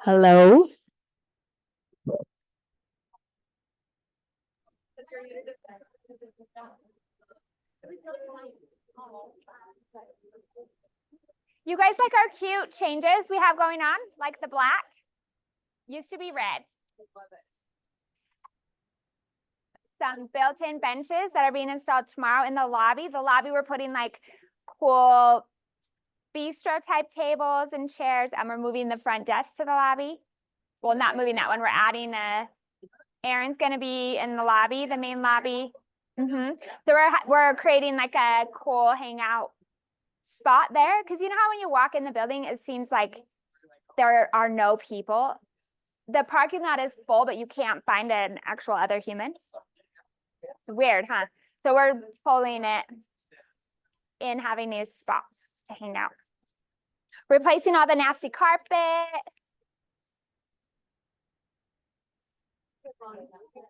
Hello. You guys like our cute changes we have going on? Like the black? Used to be red. Some built-in benches that are being installed tomorrow in the lobby. The lobby, we're putting like cool bistro type tables and chairs, and we're moving the front desk to the lobby. Well, not moving that one. We're adding Aaron's going to be in the lobby, the main lobby. So we're creating like a cool hangout spot there, because you know how when you walk in the building, it seems like there are no people. The parking lot is full, but you can't find an actual other human. It's weird, huh? So we're pulling it in, having these spots to hang out. Replacing all the nasty carpet.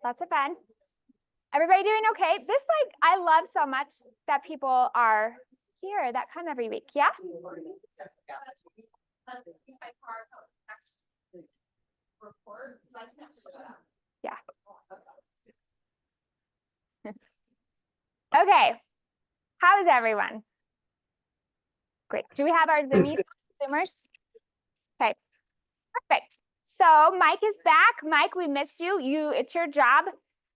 Lots of fun. Everybody doing okay? This, like, I love so much that people are here that come every week. Yeah? Yeah. Okay. How is everyone? Great. Do we have our Zoomers? Okay. Perfect. So Mike is back. Mike, we missed you. It's your job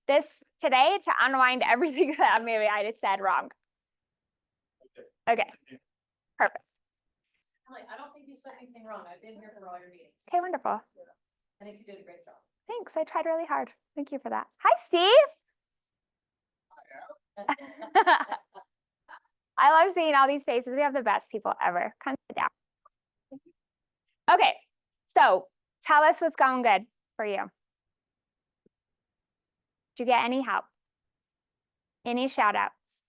today to unwind everything that maybe I just said wrong. Okay. Perfect. I don't think you said anything wrong. I've been here for all your meetings. Okay, wonderful. I think you did a great job. Thanks. I tried really hard. Thank you for that. Hi, Steve. I love seeing all these faces. We have the best people ever. Come down. Okay, so tell us what's going good for you. Did you get any help? Any shout outs?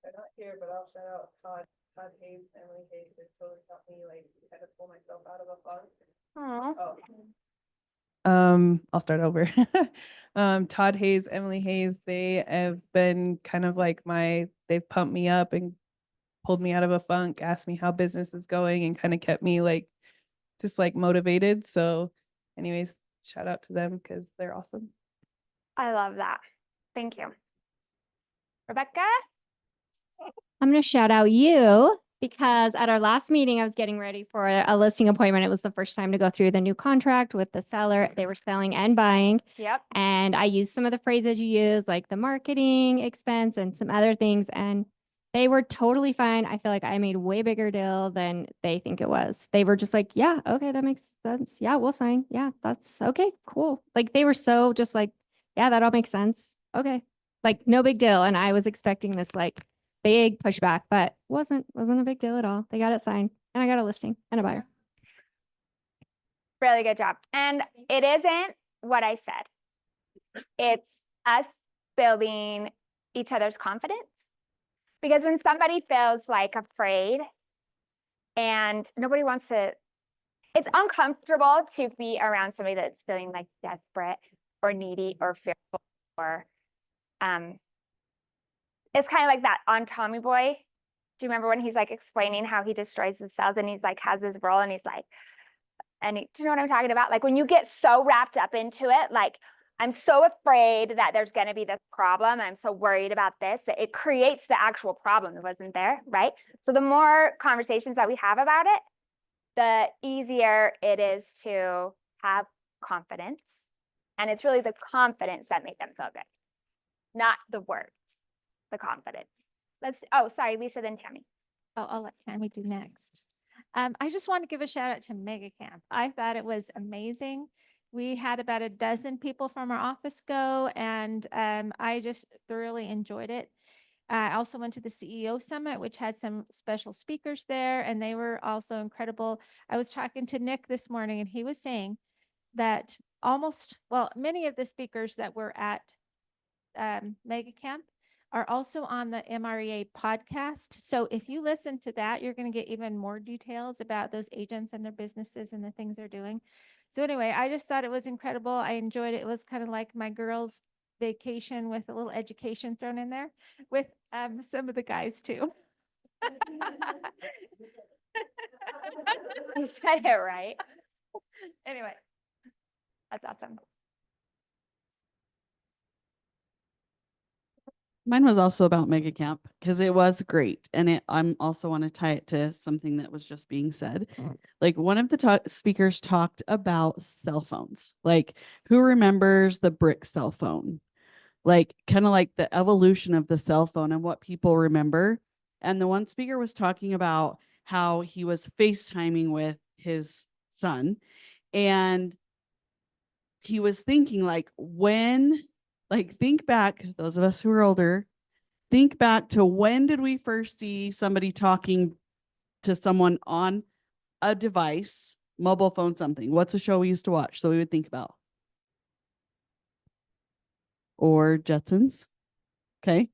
I'm not here, but I'll shout out Todd Hayes, Emily Hayes. They totally helped me like kind of pull myself out of a funk. I'll start over. Todd Hayes, Emily Hayes, they have been kind of like they've pumped me up and pulled me out of a funk, asked me how business is going, and kind of kept me just motivated. So anyways, shout out to them because they're awesome. I love that. Thank you. Rebecca? I'm going to shout out you because at our last meeting, I was getting ready for a listing appointment. It was the first time to go through the new contract with the seller. They were selling and buying. Yep. And I used some of the phrases you use, like the marketing expense and some other things. And they were totally fine. I feel like I made a way bigger deal than they think it was. They were just like, yeah, okay, that makes sense. Yeah, we'll sign. Yeah, that's okay, cool. Like they were so just like, yeah, that all makes sense. Okay. Like no big deal. And I was expecting this big pushback, but wasn't a big deal at all. They got it signed and I got a listing and a buyer. Really good job. And it isn't what I said. It's us building each other's confidence. Because when somebody feels afraid and nobody wants to, it's uncomfortable to be around somebody that's feeling desperate or needy or fearful or it's kind of like that on Tommy Boy. Do you remember when he's explaining how he destroys the cells and he's has his role and he's do you know what I'm talking about? When you get so wrapped up into it, I'm so afraid that there's going to be this problem. I'm so worried about this that it creates the actual problem that wasn't there, right? So the more conversations that we have about it, the easier it is to have confidence. And it's really the confidence that makes them feel good, not the words, the confidence. Sorry, Lisa, then Tammy. Oh, I'll let Tammy do next. I just want to give a shout out to Mega Camp. I thought it was amazing. We had about a dozen people from our office go, and I just thoroughly enjoyed it. I also went to the CEO Summit, which had some special speakers there, and they were also incredible. I was talking to Nick this morning, and he was saying that many of the speakers that were at Mega Camp are also on the MREA podcast. So if you listen to that, you're going to get even more details about those agents and their businesses and the things they're doing. So anyway, I just thought it was incredible. I enjoyed it. It was kind of like my girls' vacation with a little education thrown in there with some of the guys too. You said it right. Anyway, that's awesome. Mine was also about Mega Camp because it was great. And I'm also want to tie it to something that was just being said. Like one of the speakers talked about cell phones. Like who remembers the brick cell phone? Like kind of like the evolution of the cell phone and what people remember. And the one speaker was talking about how he was FaceTiming with his son. And he was thinking think back, those of us who are older, think back to when did we first see somebody talking to someone on a device, mobile phone, something. What's a show we used to watch? So we would think about. Or Jetsons. Okay.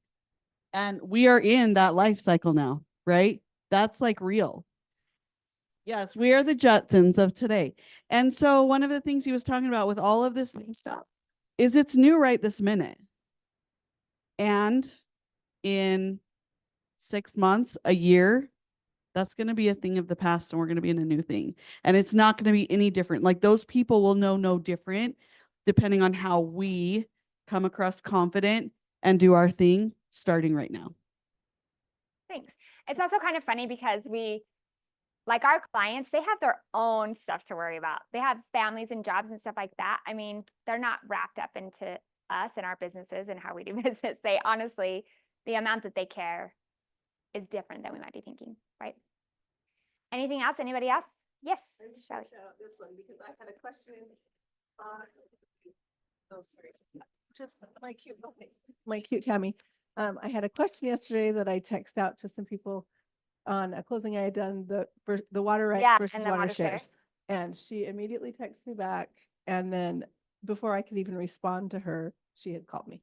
And we are in that life cycle now, right? That's like real. Yes, we are the Jetsons of today. And so one of the things he was talking about with all of this new stuff is it's new right this minute. And in 6 months, a year, that's going to be a thing of the past and we're going to be in a new thing. And it's not going to be any different. Like those people will know no different depending on how we come across confident and do our thing starting right now. Thanks. It's also kind of funny because like our clients, they have their own stuff to worry about. They have families and jobs and stuff like that. I mean, they're not wrapped up into us and our businesses and how we do business. They honestly, the amount that they care is different than we might be thinking, right? Anything else? Anybody else? Yes. Shelley. Shout out this one because I had a question. Oh, sorry. Just my cute Tammy. I had a question yesterday that I texted out to some people on a closing I had done, the water rights Yeah, versus and the water water shares. shares. And she immediately texted me back. And then before I could even respond to her, she had called me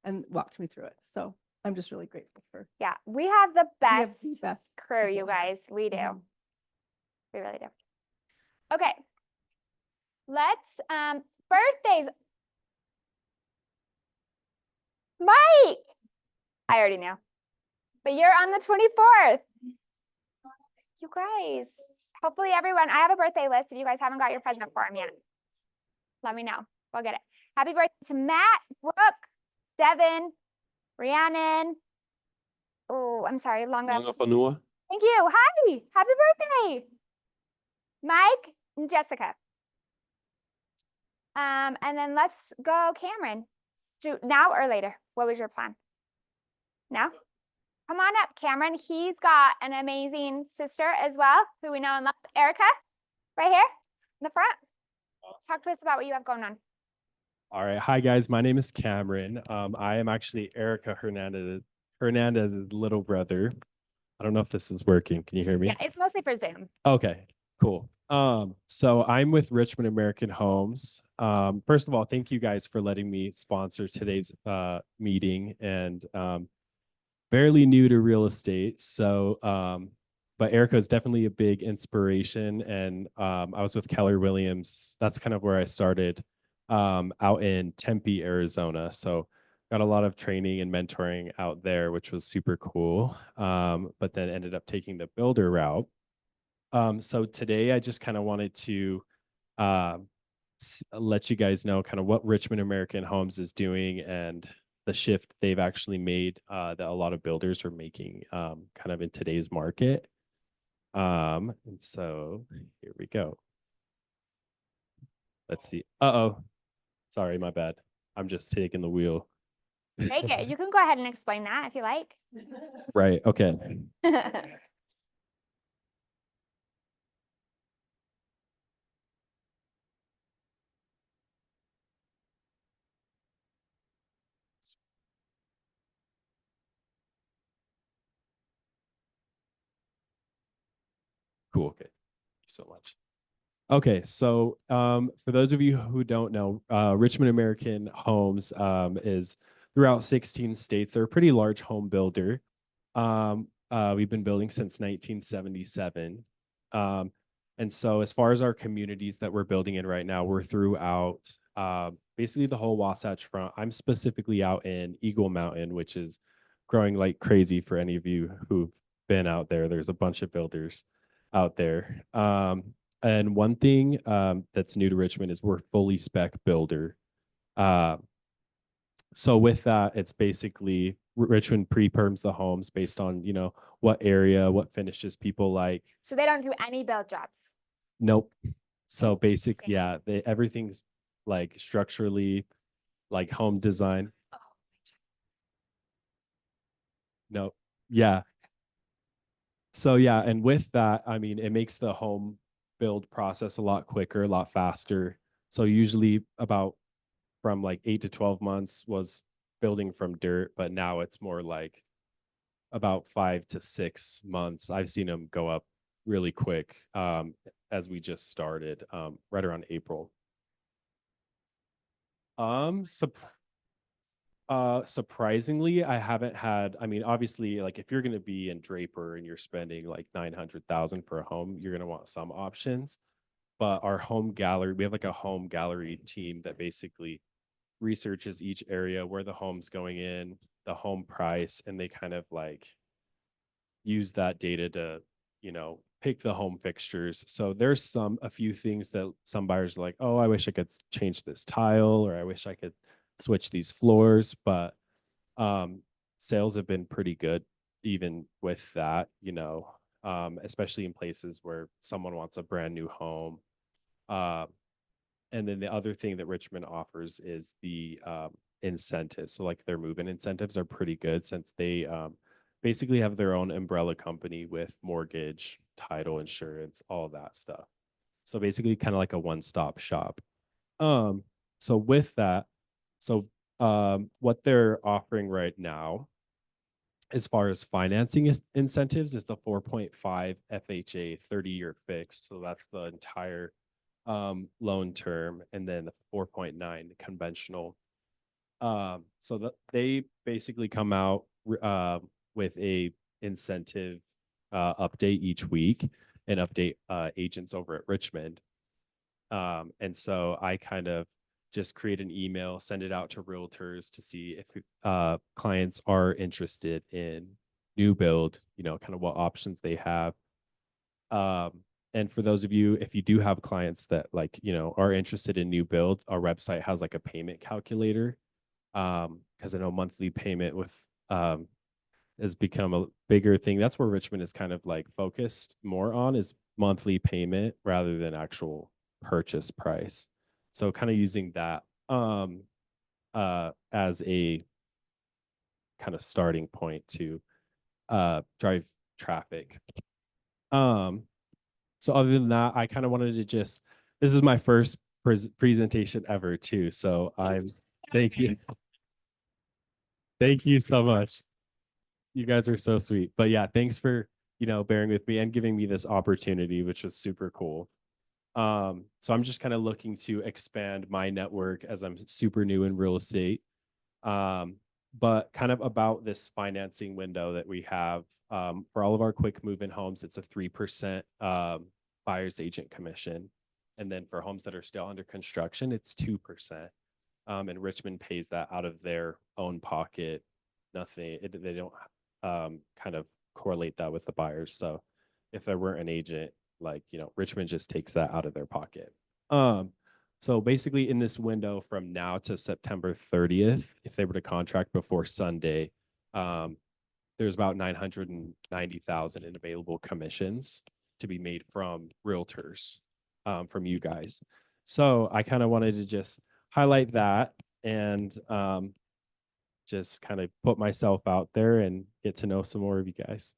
and walked me through it. So I'm just really grateful for. Yeah, we have the we have best, the best crew, you people. guys. We do. Mhm. We really do. Okay. Let's birthdays. Mike. I already know. But you're on the 24th. You guys. Hopefully everyone, I have a birthday list if you guys haven't got your present for him yet. Let me know. We'll get it. Happy birthday to Matt, Brooke, Devin, Rhiannon. Oh, I'm sorry. Longa. Fanua. Thank you. Hi. Happy birthday. Mike and Jessica. And then let's go, Cameron. Do now or later? What was your plan? Now? Come on up, Cameron. He's got an amazing sister as well, who we know and love. Erica, right here in the front. Talk to us about what you have going on. All right. Hi, guys. My name is Cameron. I am actually Erica Hernandez's little brother. I don't know if this is working. Can you hear me? Yeah, it's mostly for Zoom. Okay, cool. So I'm with Richmond American Homes. First of all, thank you guys for letting me sponsor today's meeting, and fairly new to real estate. So, but Erica is definitely a big inspiration. And I was with Keller Williams. That's kind of where I started out in Tempe, Arizona. So got a lot of training and mentoring out there, which was super cool. But then ended up taking the builder route. So today I just kind of wanted to let you guys know kind of what Richmond American Homes is doing and the shift they've actually made that a lot of builders are making kind of in today's market. And so here we go. Let's see. Uh-oh. Sorry, my bad. I'm just taking the wheel. Take it. You can go ahead and explain that if you like. Right. Okay. Cool. Okay. Thank you so much. Okay, so for those of you who don't know, Richmond American Homes is throughout 16 states. They're a pretty large home builder. We've been building since 1977. And so as far as our communities that we're building in right now, we're throughout basically the whole Wasatch Front. I'm specifically out in Eagle Mountain, which is growing like crazy for any of you who've been out there. There's a bunch of builders out there. And one thing that's new to Richmond is we're fully spec builder. So with that, it's basically Richmond pre-perms the homes based on, you know, what area, what finishes people like. So they don't do any build jobs. Nope. So basic, Interesting. yeah, everything's like structurally, like home design. Oh, No, yeah. So yeah, and with that, I mean, it makes the home build process a lot quicker, a lot faster. So usually about from like 8 to 12 months was building from dirt, but now it's more like about 5 to 6 months. I've seen them go up really quick as we just started right around April. Surprisingly, I haven't had, I mean, obviously, like if you're going to be in Draper and you're spending like 900,000 for a home, you're going to want some options. But our home gallery, we have like a home gallery team that basically researches each area where the home's going in, the home price, and they kind of like use that data to, you know, pick the home fixtures. So there's a few things that some buyers are like, oh, I wish I could change this tile, or I wish I could switch these floors, but sales have been pretty good even with that, you know, especially in places where someone wants a brand new home. And then the other thing that Richmond offers is the incentives. So like their move-in incentives are pretty good since they basically have their own umbrella company with mortgage, title, insurance, all that stuff. So basically kind of like a one-stop shop. So with that, so what they're offering right now as far as financing incentives is the 4.5 FHA 30-year fix. So that's the entire loan term, and then the 4.9 conventional. So that they basically come out with a incentive update each week and update agents over at Richmond. And so I kind of just create an email, send it out to realtors to see if clients are interested in new build, you know, kind of what options they have. And for those of you, if you do have clients that like, you know, are interested in new build, our website has like a payment calculator. Because I know monthly payment with has become a bigger thing. That's where Richmond is kind of like focused more on, is monthly payment rather than actual purchase price. So kind of using that as a kind of starting point to drive traffic. So other than that, I kind of wanted to just, this is my first presentation ever too. So thank you. Thank you so much. You guys are so sweet. But yeah, thanks for, you know, bearing with me and giving me this opportunity, which was super cool. So I'm just kind of looking to expand my network as I'm super new in real estate. But kind of about this financing window that we have for all of our quick move-in homes, it's a 3% buyer's agent commission. And then for homes that are still under construction, it's 2%. And Richmond pays that out of their own pocket. Nothing, they don't kind of correlate that with the buyers. So if there weren't an agent, like, you know, Richmond just takes that out of their pocket. So basically in this window from now to September 30th, if they were to contract before Sunday, there's about 990,000 in available commissions to be made from realtors, from you guys. So I kind of wanted to just highlight that and just kind of put myself out there and get to know some more of you guys.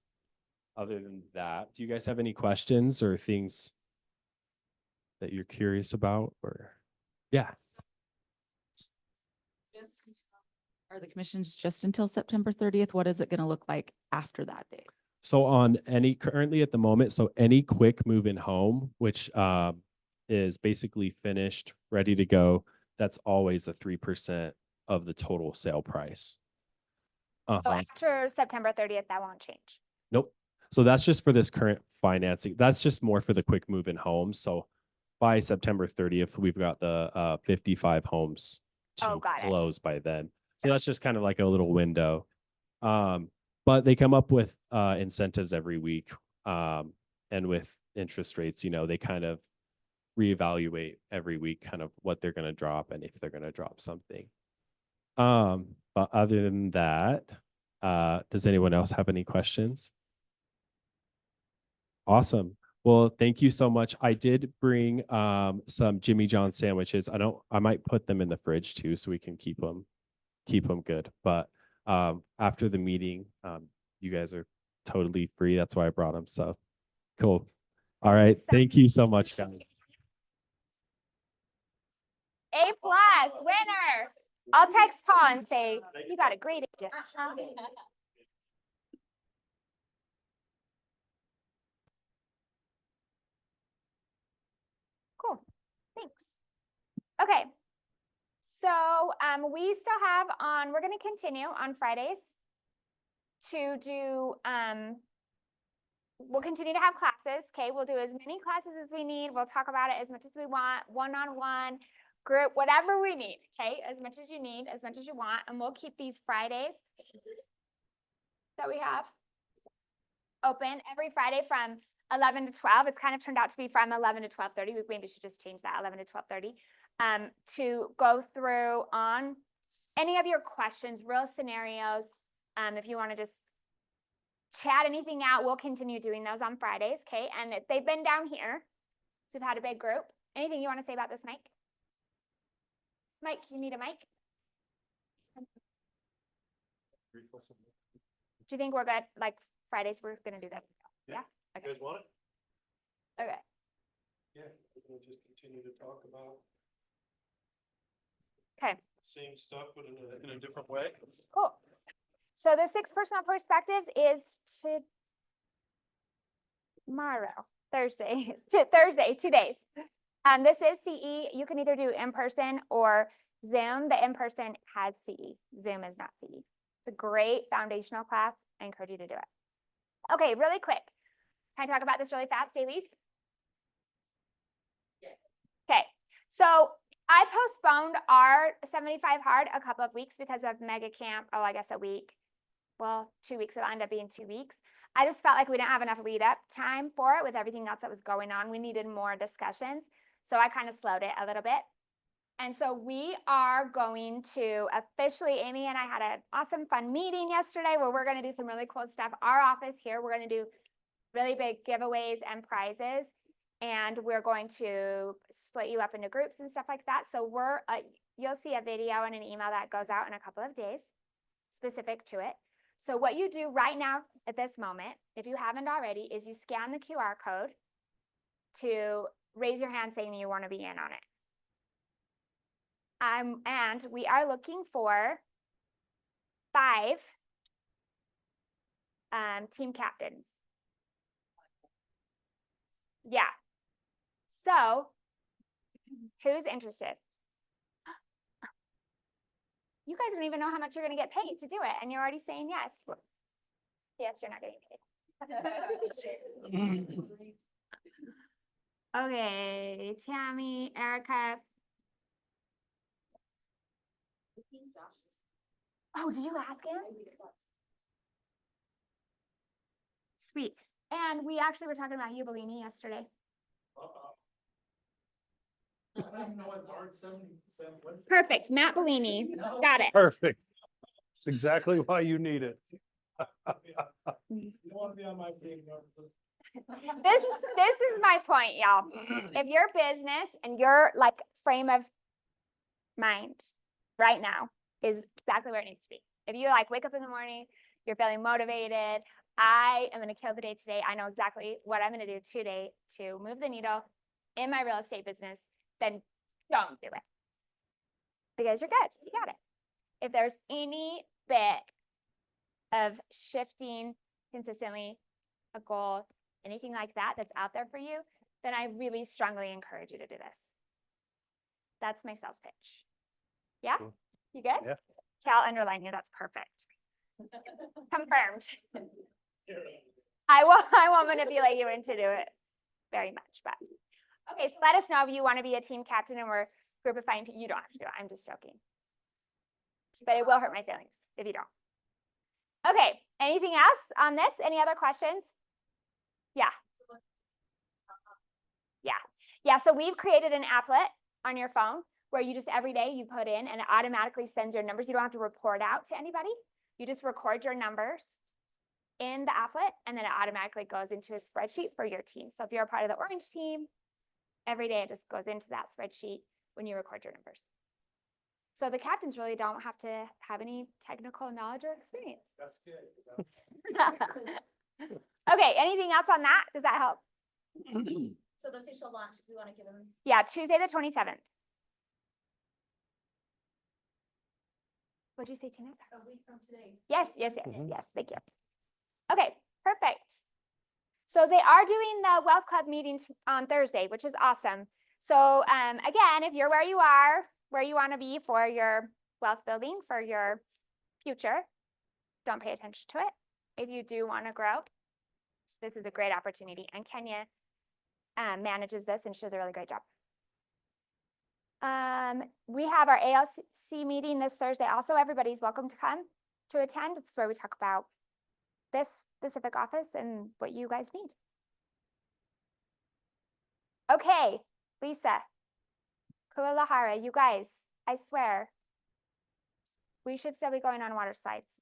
Other than that, do you guys have any questions or things that you're curious about? Or yeah. Are the commissions just until September 30th? What is it going to look like after that date? So on currently at the moment, so any quick move-in home, which is basically finished, ready to go, that's always a 3% of the total sale price. So Uh-huh. after September 30th, that won't change. Nope. So that's just for this current financing. That's just more for the quick move in homes. So by September 30th, we've got the 55 homes to Oh, got it. close by then. So that's just kind of like a little window. But they come up with incentives every week. And with interest rates, you know, they kind of reevaluate every week kind of what they're going to drop and if they're going to drop something. But other than that, does anyone else have any questions? Awesome. Well, thank you so much. I did bring some Jimmy John sandwiches. I might put them in the fridge too, so we can keep them good. But after the meeting, you guys are totally free. That's why I brought them. So cool. All right. Thank you so much, guys. A+, winner. I'll text Paul and say, you got a great idea. Cool, thanks. Okay, so we still have we're gonna continue on Fridays to do, we'll continue to have classes, okay? We'll do as many classes as we need. We'll talk about it as much as we want, one-on-one, group, whatever we need, okay? As much as you need, as much as you want, and we'll keep these Fridays that we have open every Friday from 11 to 12. It's kind of turned out to be from 11 to 12:30. We maybe should just change that, 11 to 12:30, to go through on any of your questions, real scenarios. If you want to just chat anything out, we'll continue doing those on Fridays, okay? And they've been down here. So we've had a big group. Anything you want to say about this, Mike? Mike, you need a mic? Do you think we're good? Like Fridays, we're going to do that. Yeah? Okay. You guys want it? Okay. Yeah, we're gonna just continue to talk about Okay. same stuff, but in a different way. Cool. So the 6 personal perspectives is tomorrow, Thursday, Thursday, 2 days. This is CE. You can either do in person or Zoom. The in person has CE. Zoom is not CE. It's a great foundational class. I encourage you to do it. Okay, really quick. Can I talk about this really fast, Elise? Okay, so I postponed our 75 hard a couple of weeks because of mega camp. Oh, I guess a week. Well, 2 weeks. It'll end up being 2 weeks. I just felt like we didn't have enough lead up time for it with everything else that was going on. We needed more discussions. So I kind of slowed it a little bit. And so we are going to officially, Amy and I had an awesome fun meeting yesterday where we're going to do some really cool stuff. Our office here, we're going to do really big giveaways and prizes. And we're going to split you up into groups and stuff like that. So you'll see a video and an email that goes out in a couple of days specific to it. So what you do right now at this moment, if you haven't already, is you scan the QR code to raise your hand saying that you want to be in on it. And we are looking for 5 team captains. Yeah. So, who's interested? You guys don't even know how much you're going to get paid to do it, and you're already saying yes. Yes, you're not getting paid. Okay, Tammy, Erica. Oh, did you ask him? Sweet. And we actually were talking about you, Bellini, yesterday. Perfect. Matt Bellini. Got it. Perfect. That's exactly why you need it. You want to be on my team. This is my point, y'all. If your business and your like frame of mind right now is exactly where it needs to be. If you like wake up in the morning, you're feeling motivated, I am going to kill the day today. I know exactly what I'm going to do today to move the needle in my real estate business, then don't do it. Because you're good. You got it. If there's any bit of shifting consistently, a goal, anything like that that's out there for you, then I really strongly encourage you to do this. That's my sales pitch. Yeah? Cool. You good? Yeah. Cal underline you, that's perfect. Confirmed. I won't manipulate you into do it very much, but. Okay, so let us know if you want to be a team captain and we're groupifying. You don't have to do it, I'm just joking. But it will hurt my feelings if you don't. Okay, anything else on this? Any other questions? Yeah. Yeah, so we've created an applet on your phone where you just every day you put in and it automatically sends your numbers. You don't have to report out to anybody. You just record your numbers in the applet and then it automatically goes into a spreadsheet for your team. So if you're a part of the orange team, every day it just goes into that spreadsheet when you record your numbers. So the captains really don't have to have any technical knowledge or experience. That's good. Okay, anything else on that? Does that help? So the official launch, do you want to give them? Yeah, Tuesday the 27th. What'd you say, Tina? A week from today. Yes, thank you. Okay, perfect. So they are doing the Wealth Club meeting on Thursday, which is awesome. So again, if you're where you are, where you want to be for your wealth building, for your future, don't pay attention to it. If you do want to grow, this is a great opportunity. And Kenya manages this and she does a really great job. We have our ALC meeting this Thursday. Also, everybody's welcome to come to attend. It's where we talk about this specific office and what you guys need. Okay, Lisa, Kualahara, you guys, I swear, we should still be going on water slides.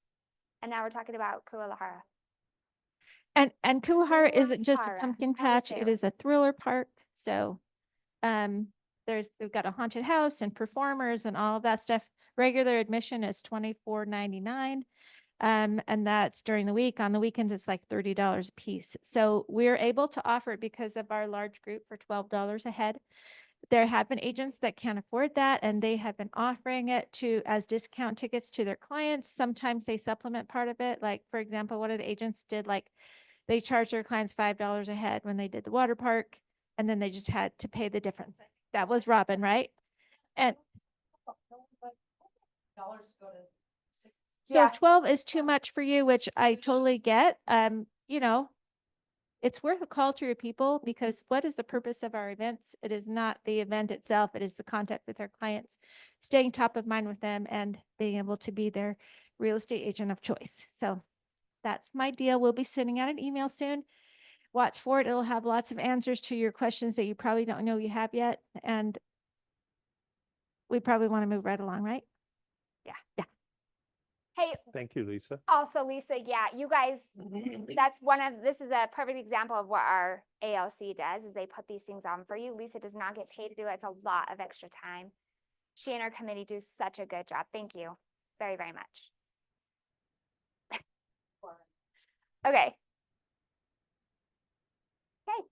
And now we're talking about Kualahara. And Kuhara isn't just a Kuhara, pumpkin how to patch, say it it. is a thriller park. So they've got a haunted house and performers and all of that stuff. Regular admission is $24.99. And that's during the week. On the weekends, it's like $30 a piece. So we're able to offer it because of our large group for $12 a head. There have been agents that can't afford that, and they have been offering it as discount tickets to their clients. Sometimes they supplement part of it. Like, for example, one of the agents did they charged their clients $5 a head when they did the water park, and then they just had to pay the difference. That was Robin, right? And Dollars go to six. so Yeah. if 12 is too much for you, which I totally get, it's worth a call to your people, because what is the purpose of our events? It is not the event itself. It is the contact with our clients, staying top of mind with them, and being able to be their real estate agent of choice. So that's my deal. We'll be sending out an email soon. Watch for it. It'll have lots of answers to your questions that you probably don't know you have yet. And we probably want to move right along, right? Yeah. Hey, Thank you, Lisa. also Lisa, yeah, you guys, this is a perfect example of what our ALC does, is they put these things on for you. Lisa does not get paid to do it. It's a lot of extra time. She and her committee do such a good job. Thank you very, very much. Okay. Okay.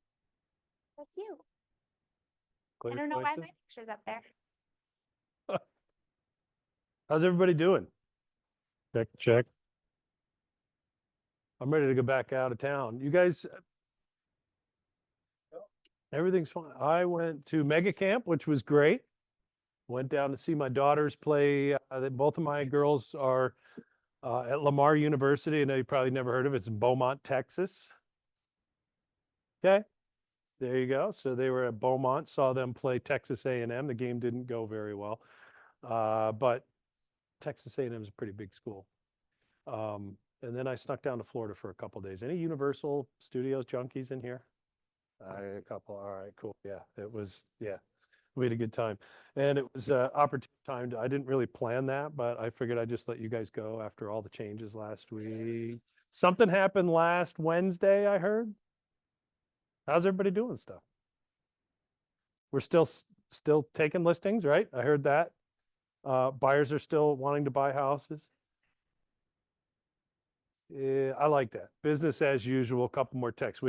That's you. Clear I don't know why my choices. picture's up there. How's everybody doing? Check, check. I'm ready to go back out of town. You guys, everything's fine. I went to Mega Camp, which was great. Went down to see my daughters play. Both of my girls are at Lamar University. I know you probably never heard of it. It's in Beaumont, Texas. Okay, there you go. So they were at Beaumont, saw them play Texas A&M. The game didn't go very well, but Texas A&M is a pretty big school. And then I snuck down to Florida for a couple of days. Any Universal Studios junkies in here? A couple. All right, cool. Yeah, we had a good time. And it was an opportune time I didn't really plan that, but I figured I'd just let you guys go after all the changes last week. Something happened last Wednesday, I heard. How's everybody doing stuff? We're still taking listings, right? I heard that. Buyers are still wanting to buy houses. Yeah, I like that. Business as usual. A couple more texts.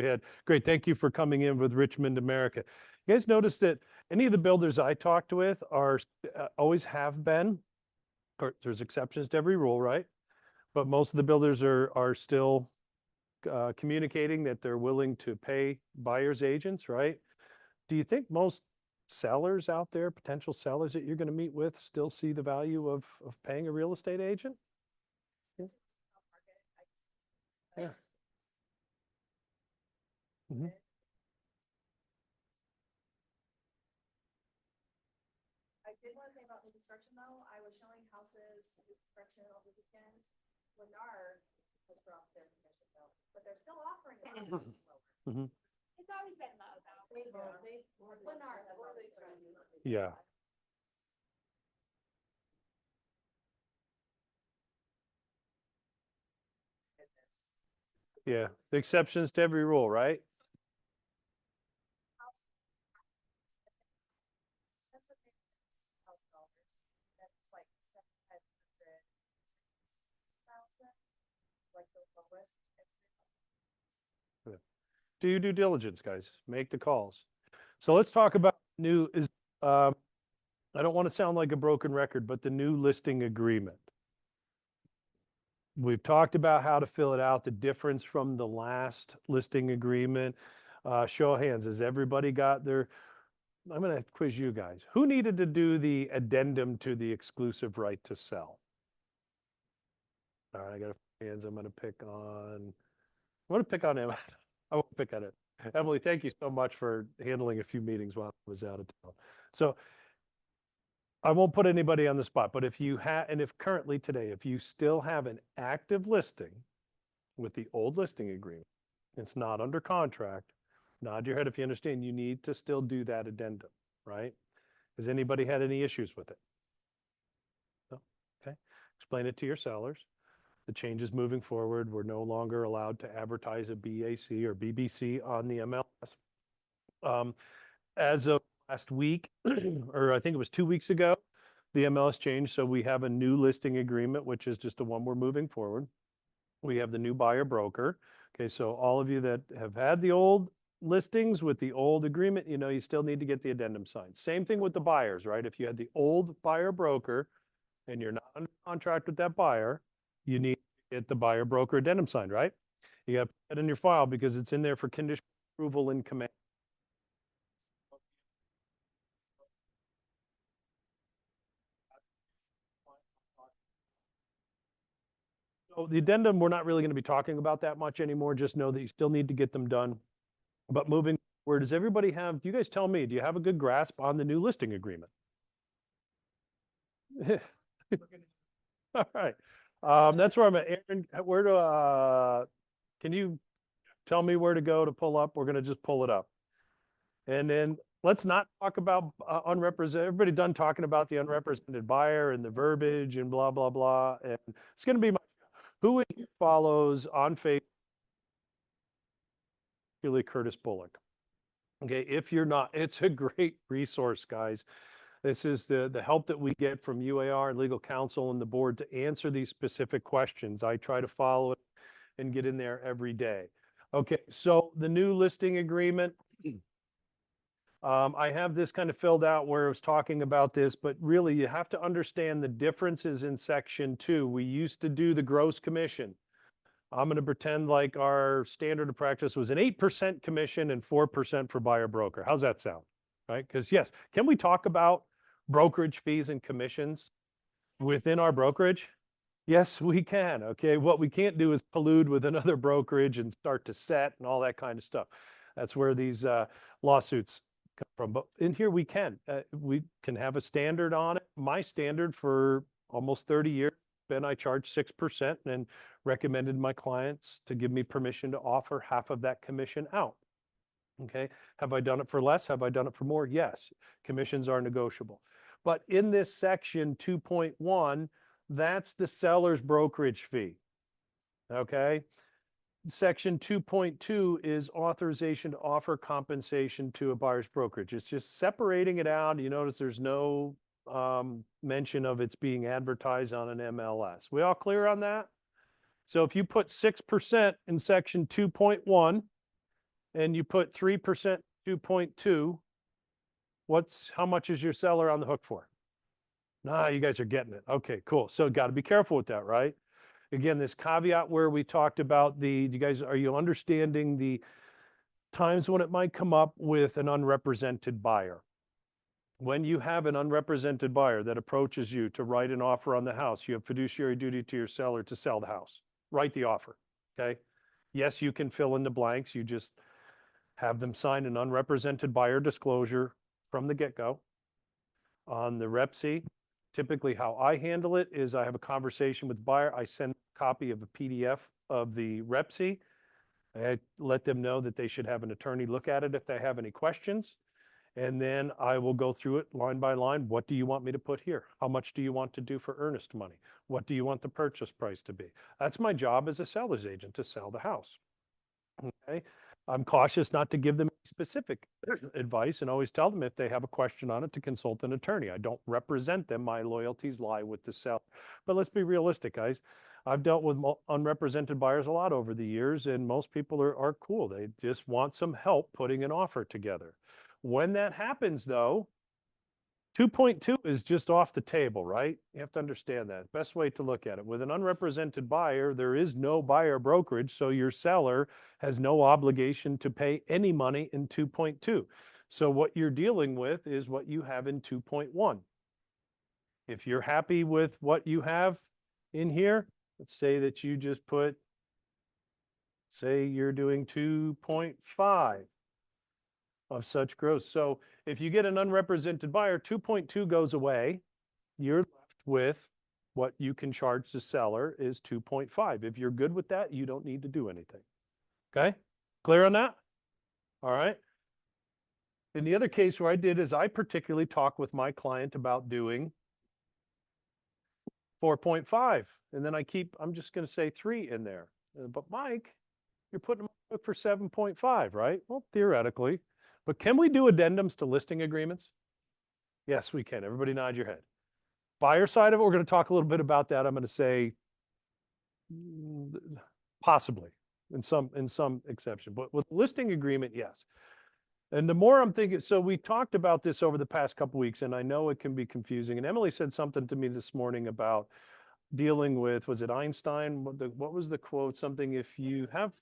Great. Thank you for coming in with Richmond, America. You guys notice that any of the builders I talked with are always have been, or there's exceptions to every rule, right? But most of the builders are still communicating that they're willing to pay buyers agents, right? Do you think most sellers out there, potential sellers that you're going to meet with, still see the value of paying a real estate agent? Yeah. Yeah. Mhm. I did want to say about new construction though, I was showing houses, new construction over the weekend. Lennar has dropped their commission though, but they're still offering it. Lower. Mhm. It's always been low though. Lennar has always tried. Yeah. Yeah, the exceptions to every rule, right? That's a big $1,000. That's like 700,000, like the lowest. Do your due diligence, guys. Make the calls. So let's talk about new is, I don't want to sound like a broken record, but the new listing agreement. We've talked about how to fill it out, the difference from the last listing agreement. Show of hands, has everybody got their, I'm going to quiz you guys. Who needed to do the addendum to the exclusive right to sell? All right, I got hands. I'm going to pick on Emma. I won't pick on it. Emily, thank you so much for handling a few meetings while I was out of town. So I won't put anybody on the spot, but if you have, and if currently today, if you still have an active listing with the old listing agreement, it's not under contract, nod your head if you understand, you need to still do that addendum, right? Has anybody had any issues with it? No? Okay. Explain it to your sellers. The changes moving forward, we're no longer allowed to advertise a BAC or BBC on the MLS. As of last week, or I think it was 2 weeks ago, the MLS changed. So we have a new listing agreement, which is just the one we're moving forward. We have the new buyer broker. Okay, so all of you that have had the old listings with the old agreement, you know, you still need to get the addendum signed. Same thing with the buyers, right? If you had the old buyer broker and you're not under contract with that buyer, you need to get the buyer broker addendum signed, right? You got to put that in your file because it's in there for conditional approval in command. So the addendum, we're not really going to be talking about that much anymore. Just know that you still need to get them done. But moving forward, does everybody have, do you guys tell me, do you have a good grasp on the new listing agreement? All right. That's where I'm at. Aaron, where do, can you tell me where to go to pull up? We're going to just pull it up. And then let's not talk about unrepresented. Everybody done talking about the unrepresented buyer and the verbiage and blah, blah, blah. And it's going to be my, who follows on Facebook, Curtis Bullock. Okay, if you're not, it's a great resource, guys. This is the help that we get from UAR, legal counsel, and the board to answer these specific questions. I try to follow it and get in there every day. Okay, so the new listing agreement. I have this kind of filled out where I was talking about this, but really you have to understand the differences in section 2. We used to do the gross commission. I'm going to pretend like our standard of practice was an 8% commission and 4% for buyer broker. How's that sound? Right? Because yes, can we talk about brokerage fees and commissions within our brokerage? Yes, we can. Okay. What we can't do is collude with another brokerage and start to set and all that kind of stuff. That's where these lawsuits come from. But in here we can have a standard on it. My standard for almost 30 years, Ben, I charge 6% and recommended my clients to give me permission to offer half of that commission out. Okay. Have I done it for less? Have I done it for more? Yes. Commissions are negotiable. But in this section 2.1, that's the seller's brokerage fee. Okay. Section 2.2 is authorization to offer compensation to a buyer's brokerage. It's just separating it out. You notice there's no mention of it's being advertised on an MLS. We all clear on that? So if you put 6% in section 2.1 and you put 3% 2.2, how much is your seller on the hook for? Nah, you guys are getting it. Okay, cool. So got to be careful with that, right? Again, this caveat where we talked about are you understanding the times when it might come up with an unrepresented buyer? When you have an unrepresented buyer that approaches you to write an offer on the house, you have fiduciary duty to your seller to sell the house. Write the offer, okay? Yes, you can fill in the blanks. You just have them sign an unrepresented buyer disclosure from the get-go. On the Rep C, typically how I handle it is I have a conversation with the buyer. I send a copy of a PDF of the Rep C. I let them know that they should have an attorney look at it if they have any questions. And then I will go through it line by line. What do you want me to put here? How much do you want to do for earnest money? What do you want the purchase price to be? That's my job as a seller's agent, to sell the house. Okay. I'm cautious not to give them specific advice and always tell them if they have a question on it to consult an attorney. I don't represent them. My loyalties lie with the seller. But let's be realistic, guys. I've dealt with unrepresented buyers a lot over the years, and most people are cool. They just want some help putting an offer together. When that happens, though, 2.2 is just off the table, right? You have to understand that. Best way to look at it. With an unrepresented buyer, there is no buyer brokerage, so your seller has no obligation to pay any money in 2.2. So what you're dealing with is what you have in 2.1. If you're happy with what you have in here, let's say that you just put, say you're doing 2.5 of such gross. So if you get an unrepresented buyer, 2.2 goes away. You're left with what you can charge the seller is 2.5. If you're good with that, you don't need to do anything. Okay? Clear on that? All right. In the other case where I did is I particularly talked with my client about doing 4.5. And then I'm just going to say 3 in there. But Mike, you're putting them for 7.5, right? Well, theoretically. But can we do addendums to listing agreements? Yes, we can. Everybody nod your head. Buyer side of it, we're going to talk a little bit about that. I'm going to say possibly in some exception, but with listing agreement, yes. And the more I'm thinking, so we talked about this over the past couple weeks, and I know it can be confusing. And Emily said something to me this morning about dealing with, was it Einstein? What was the quote? Something, if you have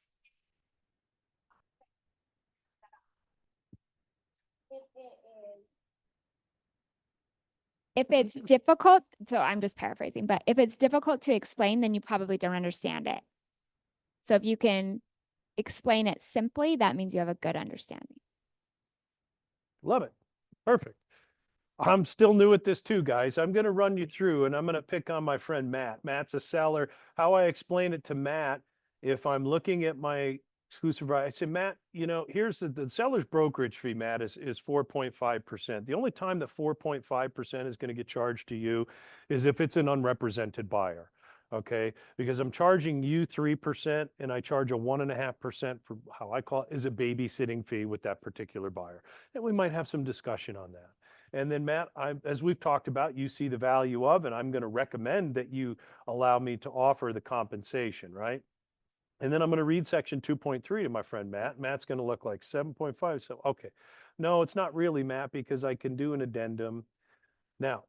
If it's difficult, so I'm just paraphrasing, but if it's difficult to explain, then you probably don't understand it. So if you can explain it simply, that means you have a good understanding. Love it. Perfect. I'm still new at this too, guys. I'm going to run you through, and I'm going to pick on my friend Matt. Matt's a seller. How I explain it to Matt, if I'm looking at my exclusive right, I say, Matt, here's the seller's brokerage fee, Matt, is 4.5%. The only time that 4.5% is going to get charged to you is if it's an unrepresented buyer. Okay, because I'm charging you 3% and I charge a 1.5% for how I call it is a babysitting fee with that particular buyer. And we might have some discussion on that. And then Matt, as we've talked about, you see the value of, and I'm going to recommend that you allow me to offer the compensation, right? And then I'm going to read section 2.3 to my friend Matt. Matt's going to look like 7.5. So, okay. No, it's not really, Matt, because I can do an addendum. Now,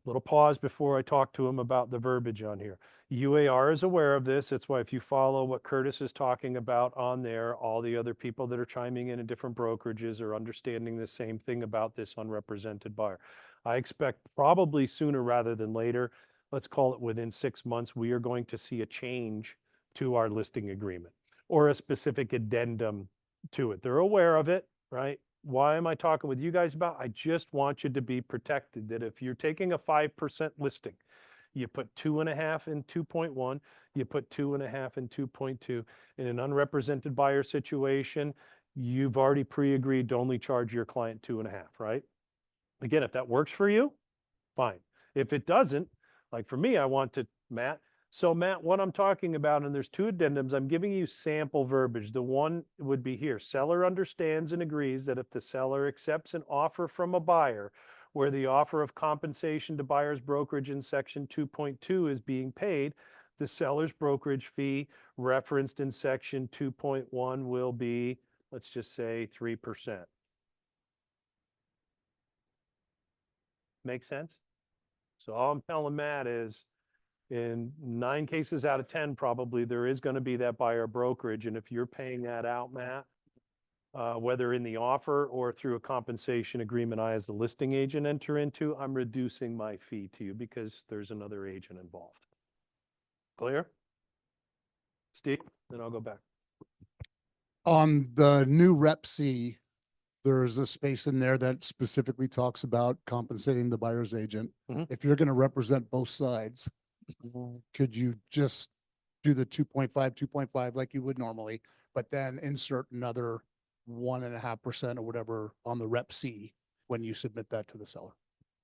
little pause before I talk to him about the verbiage on here. UAR is aware of this. That's why if you follow what Curtis is talking about on there, all the other people that are chiming in different brokerages are understanding the same thing about this unrepresented buyer. I expect probably sooner rather than later, let's call it within 6 months, we are going to see a change to our listing agreement or a specific addendum to it. They're aware of it, right? Why am I talking with you guys about? I just want you to be protected that if you're taking a 5% listing, you put 2.5 in 2.1, you put 2.5 in 2.2. In an unrepresented buyer situation, you've already pre-agreed to only charge your client 2.5, right? Again, if that works for you, fine. If it doesn't, like for me, I want to, Matt. So Matt, what I'm talking about, and there's 2 addendums, I'm giving you sample verbiage. The one would be here. Seller understands and agrees that if the seller accepts an offer from a buyer where the offer of compensation to buyer's brokerage in section 2.2 is being paid, the seller's brokerage fee referenced in section 2.1 will be, let's just say 3%. Make sense? So all I'm telling Matt is, in 9 cases out of 10, probably there is going to be that buyer brokerage. And if you're paying that out, Matt, whether in the offer or through a compensation agreement I as the listing agent enter into, I'm reducing my fee to you because there's another agent involved. Clear? Steve, then I'll go back. On the new Rep C, there's a space in there that specifically talks about compensating the buyer's agent. Mhm. If you're going to represent both sides, could you just do the 2.5 like you would normally, but then insert another 1.5% or whatever on the Rep C when you submit that to the seller?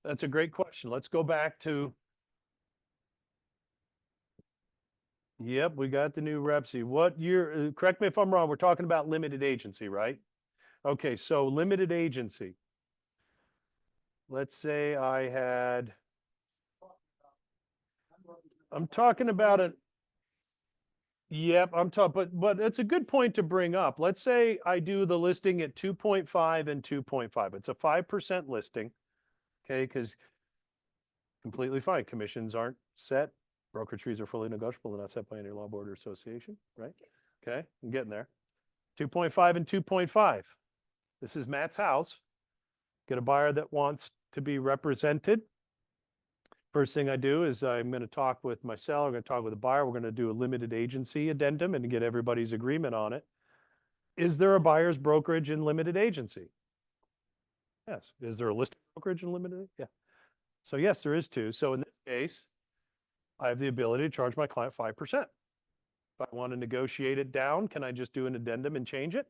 That's a great question. Let's go back to. Yep, we got the new Rep C. What year, correct me if I'm wrong, we're talking about limited agency, right? Okay, so limited agency. Let's say I had, I'm talking about it. Yep, I'm talking, but it's a good point to bring up. Let's say I do the listing at 2.5 and 2.5. It's a 5% listing. Okay, because completely fine. Commissions aren't set. Brokerage fees are fully negotiable. They're not set by any law board or association, right? Okay, I'm getting there. 2.5 and 2.5. This is Matt's house. Get a buyer that wants to be represented. First thing I do is I'm going to talk with my seller. I'm going to talk with the buyer. We're going to do a limited agency addendum and get everybody's agreement on it. Is there a buyer's brokerage in limited agency? Yes. Is there a listing brokerage in limited? Yeah. So yes, there is too. So in this case, I have the ability to charge my client 5%. If I want to negotiate it down, can I just do an addendum and change it?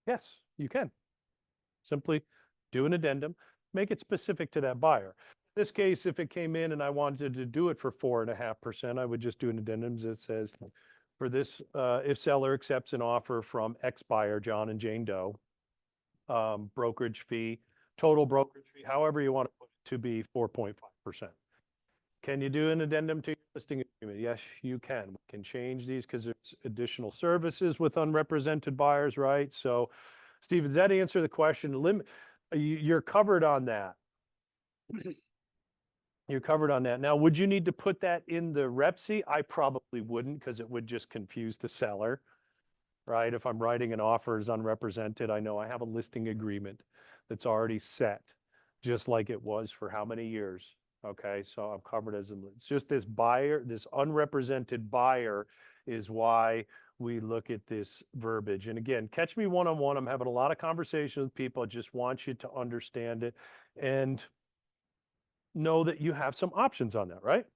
Yes, you can. Simply do an addendum, make it specific to that buyer. In this case, if it came in and I wanted to do it for 4.5%, I would just do an addendum that says, for this, if seller accepts an offer from X buyer, John and Jane Doe, brokerage fee, total brokerage fee, however you want to put it, to be 4.5%. Can you do an addendum to your listing agreement? Yes, you can. We can change these because there's additional services with unrepresented buyers, right? So, Steve, does that answer the question? You're covered on that. You're covered on that. Now, would you need to put that in the Rep C? I probably wouldn't because it would just confuse the seller, right? If I'm writing an offer as unrepresented, I know I have a listing agreement that's already set, just like it was for how many years? Okay, so I'm covered as it's just this buyer, this unrepresented buyer is why we look at this verbiage. And again, catch me one-on-one. I'm having a lot of conversations with people. I just want you to understand it and know that you have some options on that, right?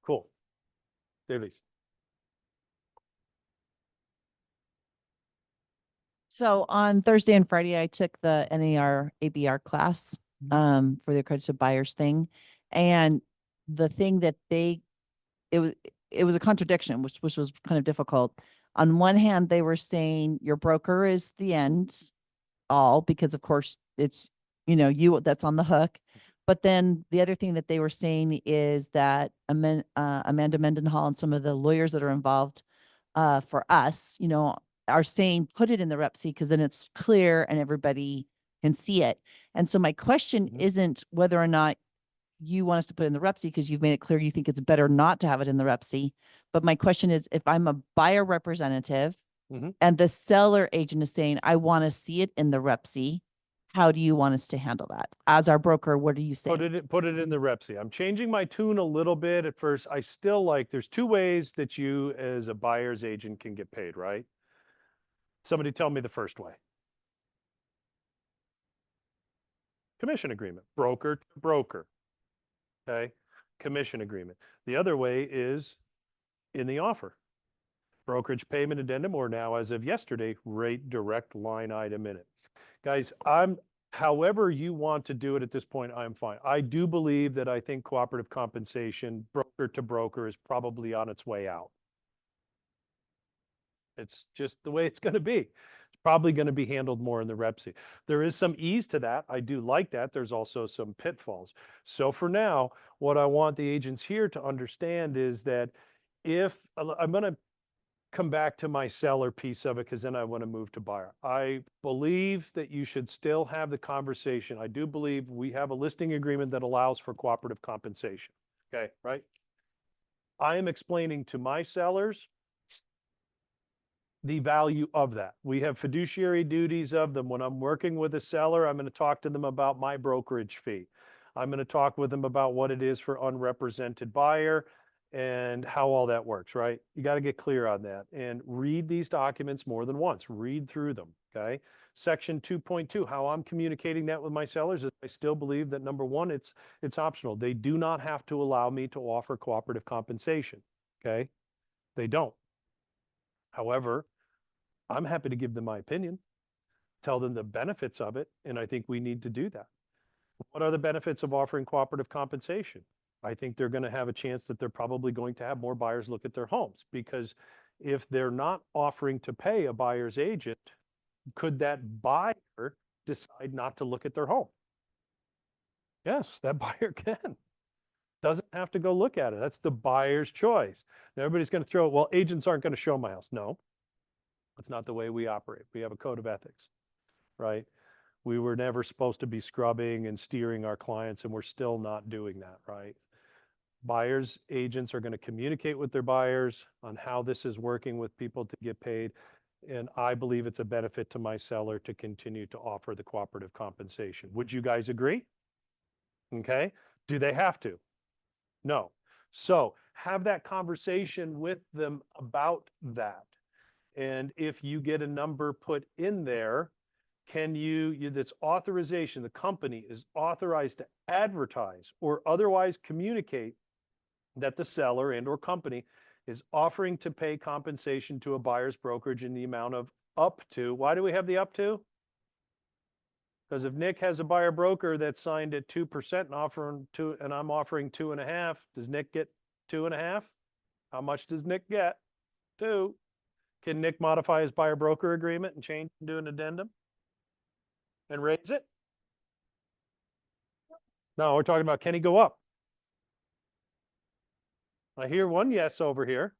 Cool. Davies. So on Thursday and Friday, I took the NAR ABR class for the accredited buyers thing. And the thing that it was a contradiction, which was kind of difficult. On one hand, they were saying your broker is the end all, because of course it's, you that's on the hook. But then the other thing that they were saying is that Amanda Mendenhall and some of the lawyers that are involved for us, are saying put it in the Rep C because then it's clear and everybody can see it. And so my question isn't whether or not you want us to put it in the Rep C because you've made it clear you think it's better not to have it in the Rep C. But my question is, if I'm a buyer representative and the seller agent is saying, I want to see it in the Rep C, how do you want us to handle that? As our broker, what are you saying? Put it in the Rep C. I'm changing my tune a little bit at first. I still there's two ways that you as a buyer's agent can get paid, right? Somebody tell me the first way. Commission agreement, broker to broker. Okay, commission agreement. The other way is in the offer. Brokerage payment addendum, or now as of yesterday, rate direct line item in it. Guys, however you want to do it at this point, I'm fine. I do believe that I think cooperative compensation, broker to broker, is probably on its way out. It's just the way it's going to be. It's probably going to be handled more in the Rep C. There is some ease to that. I do like that. There's also some pitfalls. So for now, what I want the agents here to understand is that if I'm going to come back to my seller piece of it, because then I want to move to buyer. I believe that you should still have the conversation. I do believe we have a listing agreement that allows for cooperative compensation. Okay, right? I am explaining to my sellers the value of that. We have fiduciary duties of them. When I'm working with a seller, I'm going to talk to them about my brokerage fee. I'm going to talk with them about what it is for unrepresented buyer and how all that works, right? You got to get clear on that and read these documents more than once. Read through them, okay? Section 2.2, how I'm communicating that with my sellers is I still believe that number one, it's optional. They do not have to allow me to offer cooperative compensation, okay? They don't. However, I'm happy to give them my opinion, tell them the benefits of it, and I think we need to do that. What are the benefits of offering cooperative compensation? I think they're going to have a chance that they're probably going to have more buyers look at their homes, because if they're not offering to pay a buyer's agent, could that buyer decide not to look at their home? Yes, that buyer can. Doesn't have to go look at it. That's the buyer's choice. Now everybody's going to throw, well, agents aren't going to show my house. No, that's not the way we operate. We have a code of ethics, right? We were never supposed to be scrubbing and steering our clients, and we're still not doing that, right? Buyers, agents are going to communicate with their buyers on how this is working with people to get paid. And I believe it's a benefit to my seller to continue to offer the cooperative compensation. Would you guys agree? Okay. Do they have to? No. So have that conversation with them about that. And if you get a number put in there, can this authorization, the company is authorized to advertise or otherwise communicate that the seller and or company is offering to pay compensation to a buyer's brokerage in the amount of up to, why do we have the up to? Because if Nick has a buyer broker that's signed at 2% and I'm offering 2.5, does Nick get 2.5? How much does Nick get? 2. Can Nick modify his buyer broker agreement and change and do an addendum and raise it? No, we're talking about, can he go up? I hear one yes over here.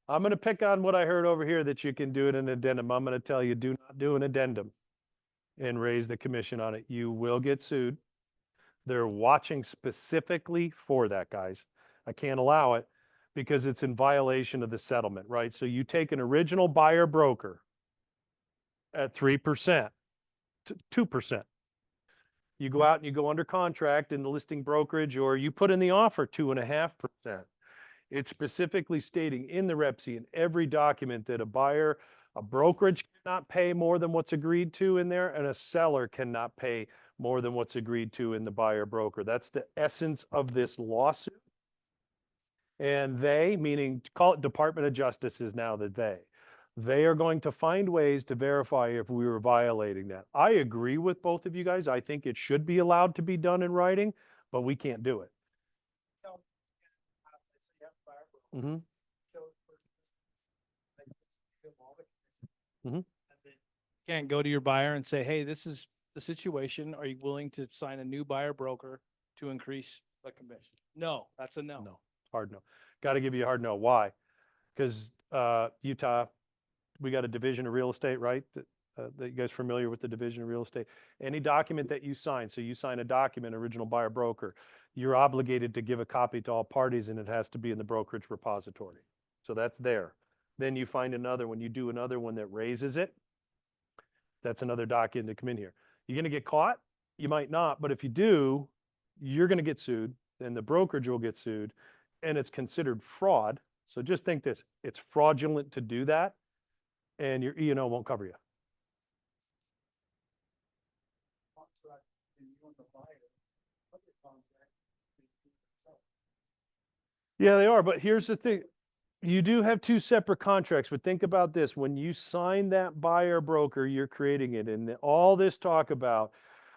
I'm going to pick on what I heard over here that you can do it in an addendum. I'm going to tell you, do not do an addendum and raise the commission on it. You will get sued. They're watching specifically for that, guys. I can't allow it because it's in violation of the settlement, right? So you take an original buyer broker at 3% to 2%. You go out and you go under contract in the listing brokerage, or you put in the offer 2.5%. It's specifically stating in the REPC in every document that a brokerage cannot pay more than what's agreed to in there, and a seller cannot pay more than what's agreed to in the buyer broker. That's the essence of this lawsuit. And they, meaning call it Department of Justice is now the they are going to find ways to verify if we were violating that. I agree with both of you guys. I think it should be allowed to be done in writing, but we can't do it. Mm-hmm. Mm-hmm. Can't go to your buyer and say, hey, this is the situation. Are you willing to sign a new buyer broker to increase the commission? No, that's a no. No, hard no. Got to give you a hard no. Why? Because Utah, we got a division of real estate, right? That you guys familiar with the division of real estate? Any document that you sign, so you sign a document, original buyer broker, you're obligated to give a copy to all parties, and it has to be in the brokerage repository. So that's there. Then you find another one, you do another one that raises it. That's another document to come in here. You're going to get caught? You might not, but if you do, you're going to get sued, then the brokerage will get sued, and it's considered fraud. So just think this, it's fraudulent to do that, and your E&O won't cover you. Yeah, they are, but here's the thing. You do have 2 separate contracts, but think about this. When you sign that buyer broker, you're creating it, and all this talk about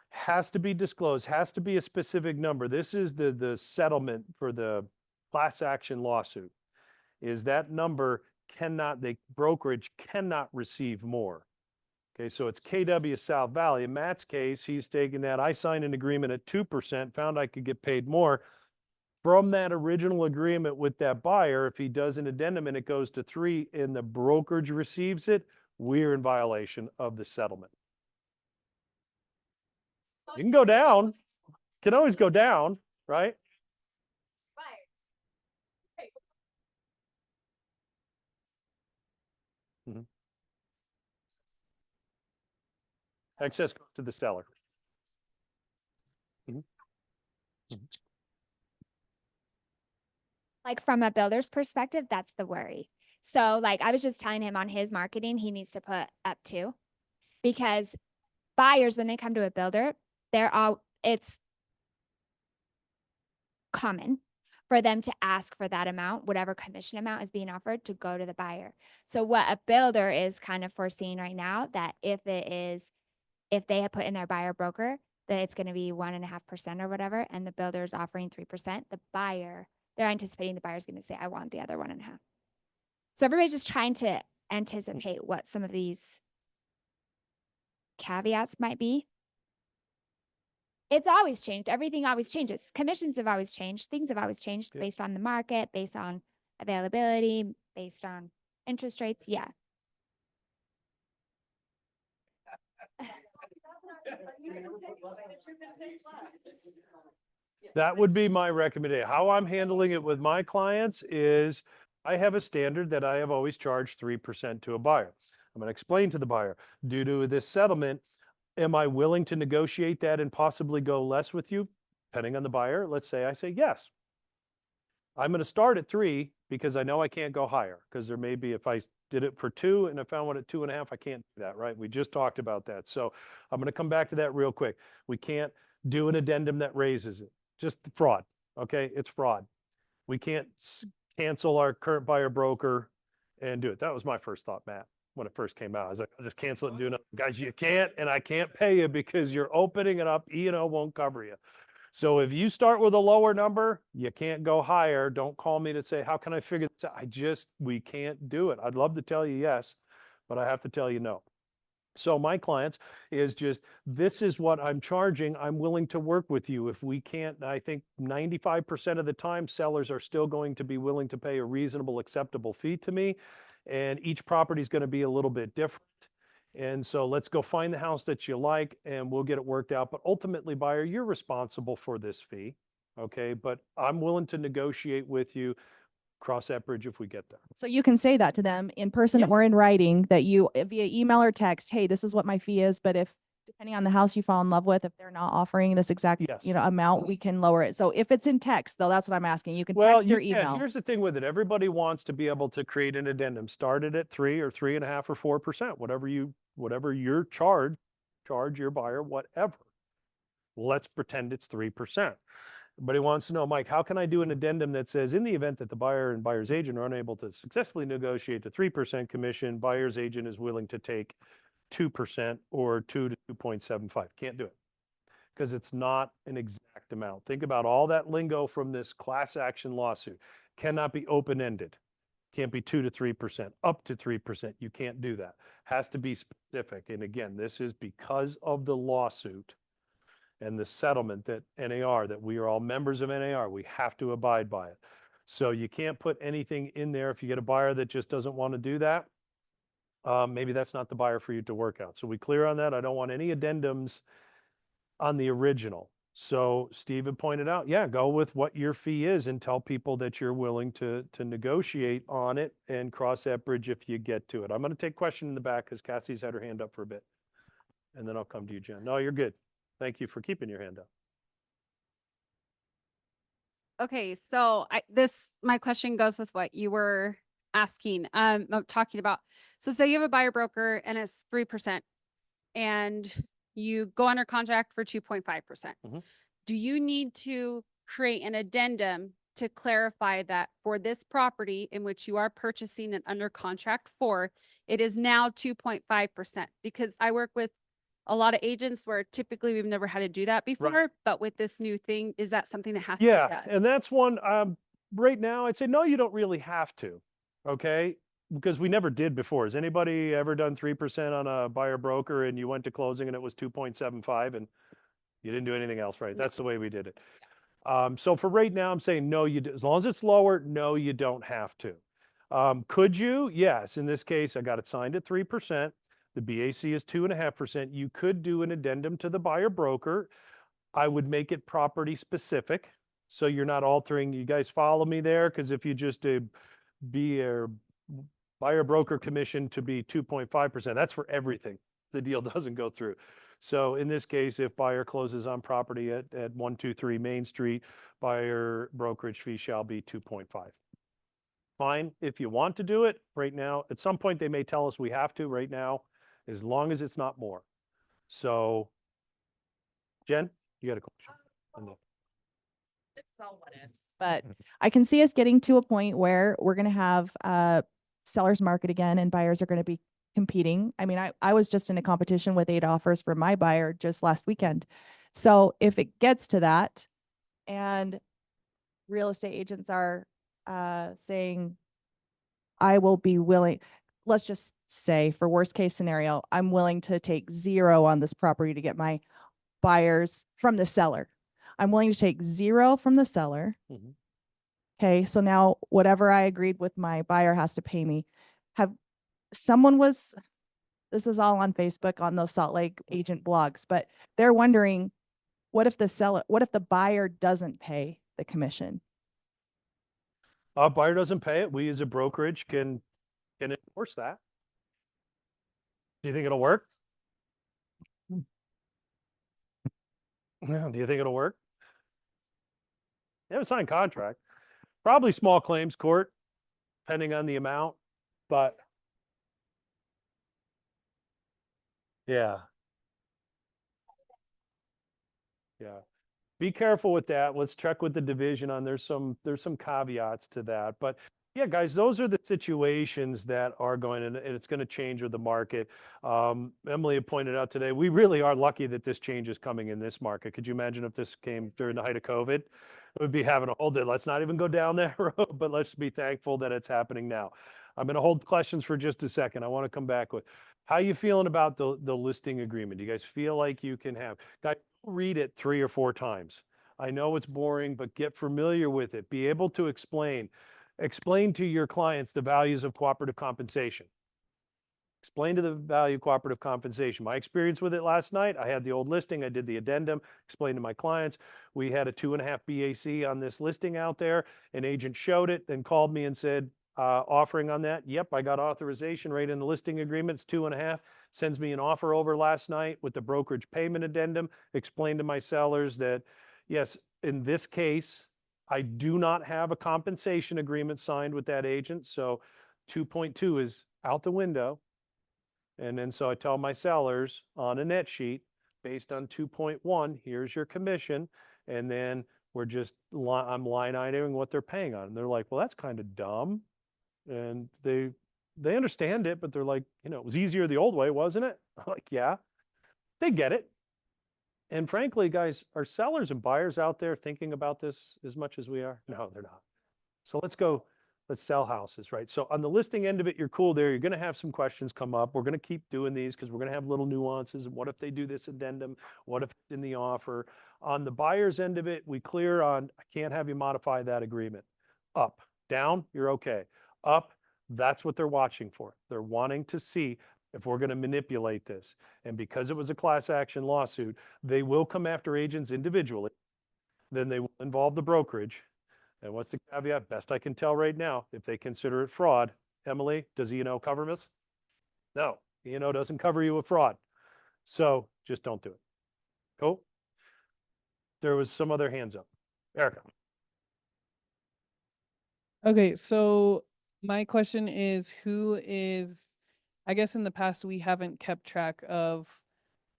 has to be disclosed, has to be a specific number. This is the settlement for the class action lawsuit, is that number the brokerage cannot receive more. Okay, so it's KW South Valley. In Matt's case, he's taking that. I signed an agreement at 2%, found I could get paid more. From that original agreement with that buyer, if he does an addendum and it goes to 3 and the brokerage receives it, we're in violation of the settlement. You can go down, can always go down, right? Mhm. Excess goes to the seller. Mhm. Mhm. Like from a builder's perspective, that's the worry. So like I was just telling him on his marketing, he needs to put up to, because buyers, when they come to a builder, it's common for them to ask for that amount, whatever commission amount is being offered, to go to the buyer. So what a builder is kind of foreseeing right now, that if they have put in their buyer broker, that it's going to be 1.5% or whatever, and the builder is offering 3%, they're anticipating the buyer's going to say, I want the other 1.5. So everybody's just trying to anticipate what some of these caveats might be. It's always changed. Everything always changes. Commissions have always changed. Things have always changed based on the market, based on availability, based on interest rates. Yeah. That would be my recommendation. How I'm handling it with my clients is I have a standard that I have always charged 3% to a buyer. I'm going to explain to the buyer, due to this settlement, am I willing to negotiate that and possibly go less with you? Depending on the buyer, let's say I say yes. I'm going to start at 3 because I know I can't go higher, because there may be, if I did it for 2 and I found one at 2.5, I can't do that, right? We just talked about that. So I'm going to come back to that real quick. We can't do an addendum that raises it. Just fraud. Okay. It's fraud. We can't cancel our current buyer broker and do it. That was my first thought, Matt, when it first came out. I was like, I'll just cancel it and do nothing. Guys, you can't, and I can't pay you because you're opening it up. E&O won't cover you. So if you start with a lower number, you can't go higher. Don't call me to say, how can I figure this out? We can't do it. I'd love to tell you yes, but I have to tell you no. So my clients is just, this is what I'm charging. I'm willing to work with you. If we can't, I think 95% of the time, sellers are still going to be willing to pay a reasonable, acceptable fee to me. And each property is going to be a little bit different. And so let's go find the house that you like and we'll get it worked out. But ultimately, buyer, you're responsible for this fee. Okay. But I'm willing to negotiate with you. Cross that bridge if we get there. So you can say that to them in person Yeah. or in writing, that you via email or text, hey, this is what my fee is. But if depending on the house you fall in love with, if they're not offering this exact, Yes. amount, we can lower it. So if it's in text, though, that's what I'm asking. You can Well, text or email. here's the thing with it. Everybody wants to be able to create an addendum. Start it at 3 or 3.5 or 4%, whatever your charge your buyer, whatever. Let's pretend it's 3%. Everybody wants to know, Mike, how can I do an addendum that says, in the event that the buyer and buyer's agent are unable to successfully negotiate the 3% commission, buyer's agent is willing to take 2% or 2 to 2.75. Can't do it because it's not an exact amount. Think about all that lingo from this class action lawsuit. Cannot be open-ended. Can't be 2 to 3%, up to 3%. You can't do that. Has to be specific. And again, this is because of the lawsuit and the settlement that NAR, that we are all members of NAR, we have to abide by it. So you can't put anything in there. If you get a buyer that just doesn't want to do that, maybe that's not the buyer for you to work out. So we clear on that. I don't want any addendums on the original. So Steve had pointed out, yeah, go with what your fee is and tell people that you're willing to negotiate on it and cross that bridge if you get to it. I'm going to take a question in the back because Cassie's had her hand up for a bit. And then I'll come to you, Jen. No, you're good. Thank you for keeping your hand up. Okay, so my question goes with what you were asking, talking about. So say you have a buyer broker and it's 3% and you go under contract for 2.5%. Mhm. Do you need to create an addendum to clarify that for this property in which you are purchasing and under contract for, it is now 2.5%? Because I work with a lot of agents where typically we've never had to do that before, but with this new thing, is that something that has to be Yeah, done? and that's one, right now, I'd say, no, you don't really have to, okay? Because we never did before. Has anybody ever done 3% on a buyer broker and you went to closing and it was 2.75 and you didn't do anything else, right? That's the way we did it. So for right now, I'm saying no, as long as it's lower, no, you don't have to. Could you? Yes. In this case, I got it signed at 3%. The BAC is 2.5%. You could do an addendum to the buyer broker. I would make it property specific. So you're not altering, you guys follow me there? Because if you just be a buyer broker commission to be 2.5%, that's for everything. The deal doesn't go through. So in this case, if buyer closes on property at 123 Main Street, buyer brokerage fee shall be 2.5. Fine if you want to do it right now. At some point, they may tell us we have to right now, as long as it's not more. So Jen, you got a question? on that? But I can see us getting to a point where we're going to have sellers market again and buyers are going to be competing. I mean, I was just in a competition with 8 offers for my buyer just last weekend. So if it gets to that and real estate agents are saying, I will be willing, let's just say for worst case scenario, I'm willing to take 0 on this property to get my buyers from the seller. I'm willing to take 0 from the seller. Mhm. Okay, so now whatever I agreed with my buyer has to pay me. This is all on Facebook on those Salt Lake agent blogs, but they're wondering, what if the buyer doesn't pay the commission? Buyer doesn't pay it. We as a brokerage can enforce that. Do you think it'll work? Yeah, do you think it'll work? They have a signed contract. Probably small claims court, depending on the amount, but yeah. Yeah. Be careful with that. Let's check with the division on, there's some caveats to that. But yeah, guys, those are the situations that are going, and it's going to change with the market. Emily had pointed out today, we really are lucky that this change is coming in this market. Could you imagine if this came during the height of COVID? It would be having to hold it. Let's not even go down that road, but let's be thankful that it's happening now. I'm going to hold questions for just a second. I want to come back with, how you feeling about the listing agreement? Do you guys feel like you can have, guys, read it 3 or 4 times. I know it's boring, but get familiar with it. Be able to explain to your clients the values of cooperative compensation. Explain to the value of cooperative compensation. My experience with it last night, I had the old listing, I did the addendum, explained to my clients. We had a 2.5 BAC on this listing out there. An agent showed it, then called me and said, offering on that. Yep, I got authorization right in the listing agreement. It's 2.5. Sends me an offer over last night with the brokerage payment addendum. Explained to my sellers that, yes, in this case, I do not have a compensation agreement signed with that agent. So 2.2 is out the window. And then so I tell my sellers on a net sheet, based on 2.1, here's your commission. And then I'm line iteming what they're paying on. And they're like, well, that's kind of dumb. And they understand it, but they're like, it was easier the old way, wasn't it? I'm like, yeah, they get it. And frankly, guys, are sellers and buyers out there thinking about this as much as we are? No, they're not. So let's sell houses, right? So on the listing end of it, you're cool there. You're going to have some questions come up. We're going to keep doing these because we're going to have little nuances. What if they do this addendum? What if it's in the offer? On the buyer's end of it, we clear on, I can't have you modify that agreement. Up, down, you're okay. Up, that's what they're watching for. They're wanting to see if we're going to manipulate this. And because it was a class action lawsuit, they will come after agents individually. Then they will involve the brokerage. And what's the caveat? Best I can tell right now, if they consider it fraud. Emily, does E&O cover this? No, E&O doesn't cover you with fraud. So just don't do it. Cool? There was some other hands up. Erica. Okay, so my question is, I guess in the past, we haven't kept track of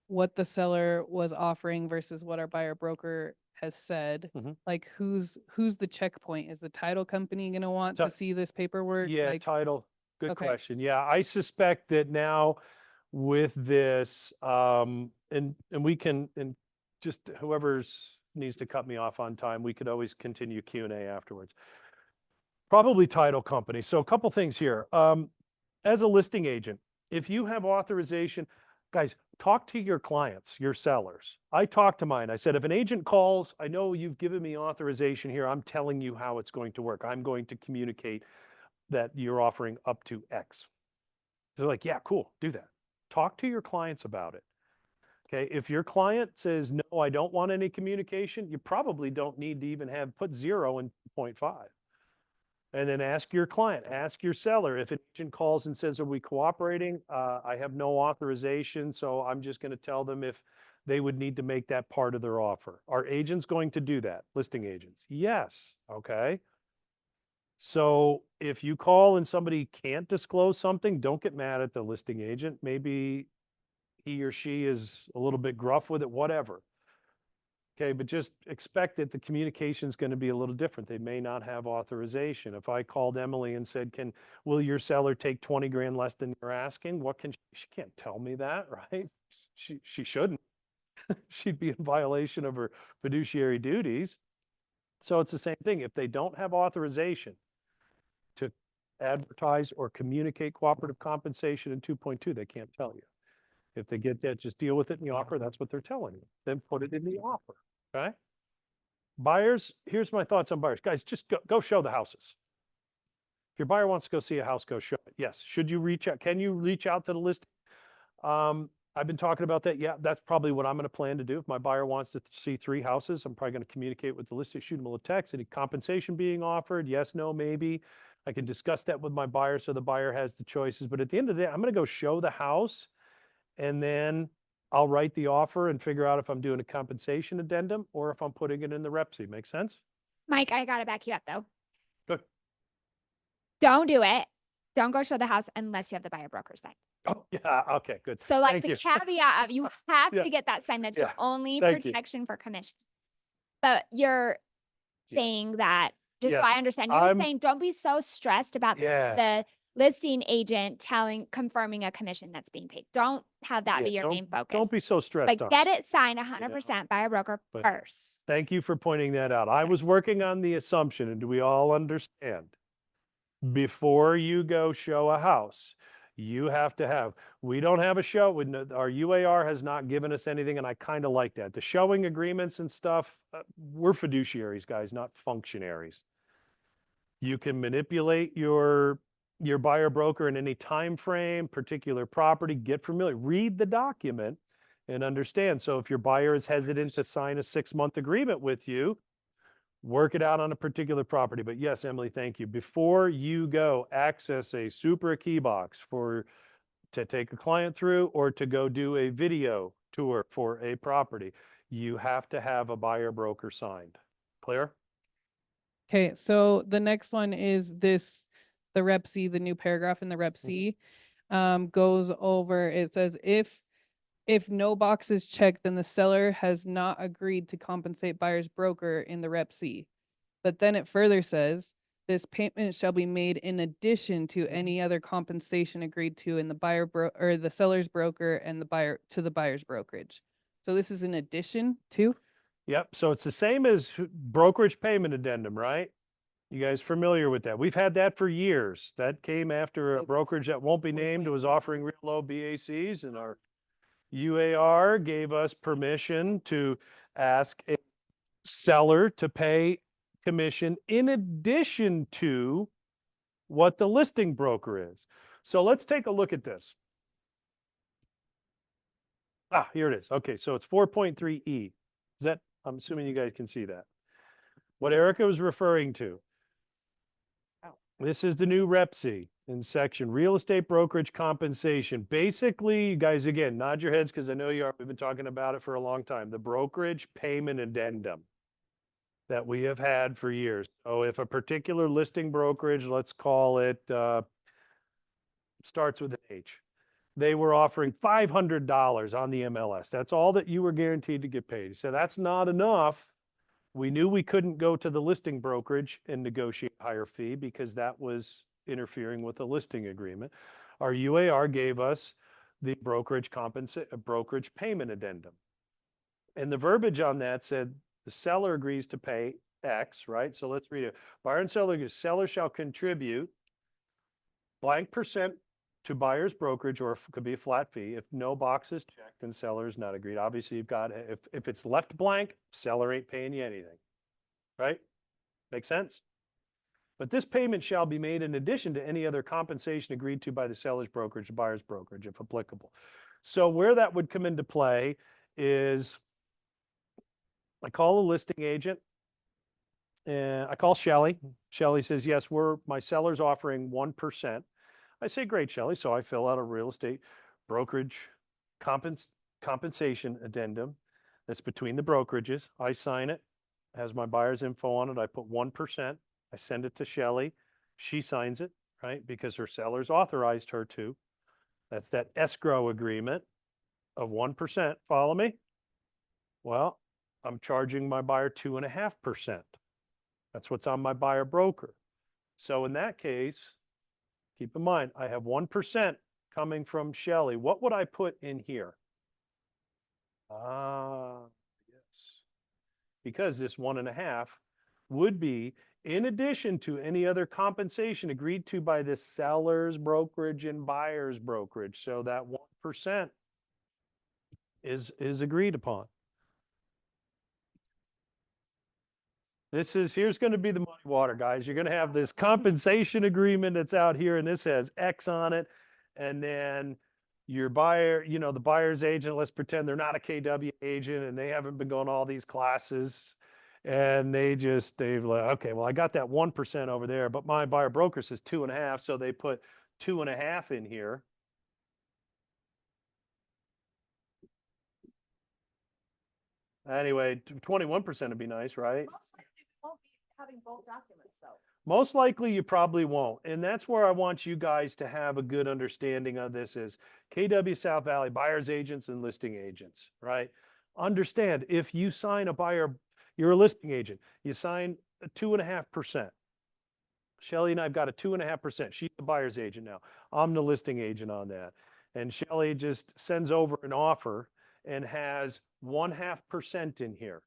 what the seller was offering versus what our buyer broker has said. Mhm. Like who's the checkpoint? Is the title company going to want So- to see this paperwork? Yeah, Like, title. Good Okay. question. Yeah, I suspect that now with this, and we can, and just whoever's needs to cut me off on time, we could always continue Q&A afterwards. Probably title company. So a couple things here. As a listing agent, if you have authorization, guys, talk to your clients, your sellers. I talked to mine. I said, if an agent calls, I know you've given me authorization here. I'm telling you how it's going to work. I'm going to communicate that you're offering up to X. They're like, yeah, cool, do that. Talk to your clients about it. Okay, if your client says, no, I don't want any communication, you probably don't need to even put 0 in 0.5. And then ask your client, ask your seller. If an agent calls and says, are we cooperating? I have no authorization, so I'm just going to tell them if they would need to make that part of their offer. Are agents going to do that? Listing agents? Yes. Okay. So if you call and somebody can't disclose something, don't get mad at the listing agent. Maybe he or she is a little bit gruff with it, whatever. Okay, but just expect that the communication is going to be a little different. They may not have authorization. If I called Emily and said, will your seller take 20 grand less than you're asking? She can't tell me that, right? She shouldn't. She'd be in violation of her fiduciary duties. So it's the same thing. If they don't have authorization to advertise or communicate cooperative compensation in 2.2, they can't tell you. If they get that, just deal with it in the offer. That's what they're telling you. Then put it in the offer, okay? Buyers, here's my thoughts on buyers. Guys, just go show the houses. If your buyer wants to go see a house, go show it. Yes. Should you reach out? Can you reach out to the listing? I've been talking about that. Yeah, that's probably what I'm going to plan to do. If my buyer wants to see 3 houses, I'm probably going to communicate with the listing, shoot them a text. Any compensation being offered? Yes, no, maybe. I can discuss that with my buyer so the buyer has the choices. But at the end of the day, I'm going to go show the house, and then I'll write the offer and figure out if I'm doing a compensation addendum or if I'm putting it in the rep sheet. Make sense? Mike, I gotta back you up though. Good. Don't do it. Don't go show the house unless you have the buyer broker sign. Oh, yeah. Okay, good. So like Thank the you. caveat of you have Yeah. to get that sign. That's Yeah. your only Thank you. protection for commission. But you're Yeah. saying that, just so Yes. I understand, you're I'm- saying don't be so stressed about Yeah. the listing agent confirming a commission that's being paid. Don't have that Yeah, be your don't- main focus. Don't be so stressed But on get it. it signed 100% by a broker But- first. Thank you for pointing that out. I was working on the assumption, and do we all understand? Before you go show a house, you have to have, we don't have a show, our UAR has not given us anything, and I kind of like that. The showing agreements and stuff, we're fiduciaries, guys, not functionaries. You can manipulate your buyer broker in any time frame, particular property, get familiar, read the document and understand. So if your buyer is hesitant to sign a 6-month agreement with you, work it out on a particular property. But yes, Emily, thank you. Before you go access a super key box to take a client through or to go do a video tour for a property, you have to have a buyer broker signed. Clear? Okay, so the next one is the Rep C, the new paragraph in the Rep C, goes over, it says, if no box is checked, then the seller has not agreed to compensate buyer's broker in the Rep C. But then it further says, this payment shall be made in addition to any other compensation agreed to in the or the seller's broker and the buyer's brokerage. So this is in addition to? Yep. So it's the same as brokerage payment addendum, right? You guys familiar with that? We've had that for years. That came after a brokerage that won't be named was offering real low BACs, and our UAR gave us permission to ask a seller to pay commission in addition to what the listing broker is. So let's take a look at this. Here it is. Okay, so it's 4.3E. Is that, I'm assuming you guys can see that. What Erica was referring to. This is the new Rep C in section real estate brokerage compensation. Basically, you guys, again, nod your heads because I know you are. We've been talking about it for a long time. The brokerage payment addendum that we have had for years. So if a particular listing brokerage, let's call it, starts with an H, they were offering $500 on the MLS. That's all that you were guaranteed to get paid. So that's not enough. We knew we couldn't go to the listing brokerage and negotiate a higher fee because that was interfering with the listing agreement. Our UAR gave us the brokerage payment addendum. And the verbiage on that said the seller agrees to pay X, right? So let's read it. Buyer and seller shall contribute blank percent to buyer's brokerage, or it could be a flat fee. If no box is checked, then seller is not agreed. Obviously, you've got, if it's left blank, seller ain't paying you anything, right? Make sense? But this payment shall be made in addition to any other compensation agreed to by the seller's brokerage, the buyer's brokerage, if applicable. So where that would come into play is I call a listing agent and I call Shelly. Shelly says, yes, my seller's offering 1%. I say, great, Shelly. So I fill out a real estate brokerage compensation addendum that's between the brokerages. I sign it, has my buyer's info on it. I put 1%. I send it to Shelly. She signs it, right? Because her seller's authorized her to. That's that escrow agreement of 1%. Follow me? Well, I'm charging my buyer 2.5%. That's what's on my buyer broker. So in that case, keep in mind, I have 1% coming from Shelly. What would I put in here? Yes. Because this 1.5 would be in addition to any other compensation agreed to by the seller's brokerage and buyer's brokerage. So that 1% is agreed upon. Here's going to be the muddy water, guys. You're going to have this compensation agreement that's out here, and this has X on it. And then your buyer, the buyer's agent, let's pretend they're not a KW agent and they haven't been going to all these classes. And they've like, okay, well, I got that 1% over there, but my buyer broker says 2.5. So they put 2.5 in here. Anyway, 21% would be nice, right? Most likely we won't be having both documents though. Most likely you probably won't. And that's where I want you guys to have a good understanding of this is KW South Valley buyer's agents and listing agents, right? Understand if you sign a buyer, you're a listing agent, you sign a 2.5%. Shelly and I've got a 2.5%. She's the buyer's agent now. I'm the listing agent on that. And Shelly just sends over an offer and has 0.5% in here,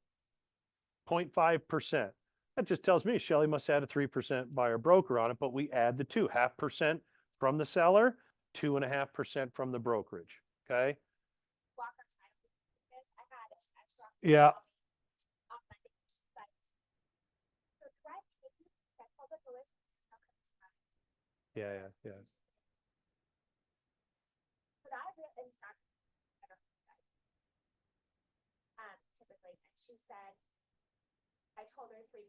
0.5%. That just tells me Shelly must have had a 3% buyer broker on it, but we add the 0.5% from the seller, 2.5% from the brokerage. Okay. Yeah. Yeah. Typically, and she said, I told her 3%,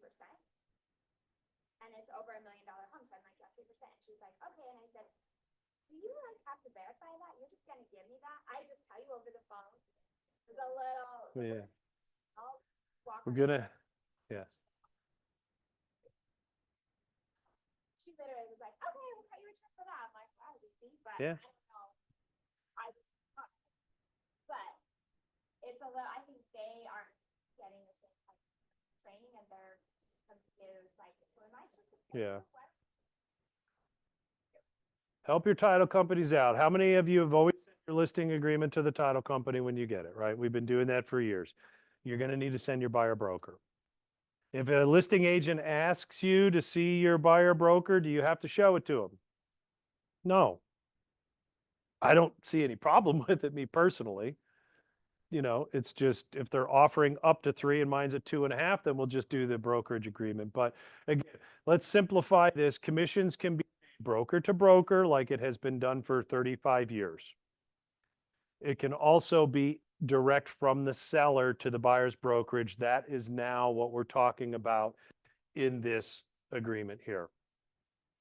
and it's over $1 million home, so I'm like, yeah, 3%. And she's like, okay. And I said, do you like have to verify that? You're just gonna give me that? I just tell you over the phone. There's a little. Yeah. I'll walk We're around. gonna. Yes. She literally was like, okay, we'll cut you a check for that. I'm like, wow, easy, but Yeah. I don't know. But it's a little. I think they aren't getting the same type of training, and they're confused. Like, so am I supposed to? Yeah. Help your title companies out. How many of you have always sent your listing agreement to the title company when you get it, right? We've been doing that for years. You're going to need to send your buyer broker. If a listing agent asks you to see your buyer broker, do you have to show it to them? No. I don't see any problem with it, me personally. It's just if they're offering up to 3 and mine's at 2.5, then we'll just do the brokerage agreement. But again, let's simplify this. Commissions can be broker to broker, like it has been done for 35 years. It can also be direct from the seller to the buyer's brokerage. That is now what we're talking about in this agreement here.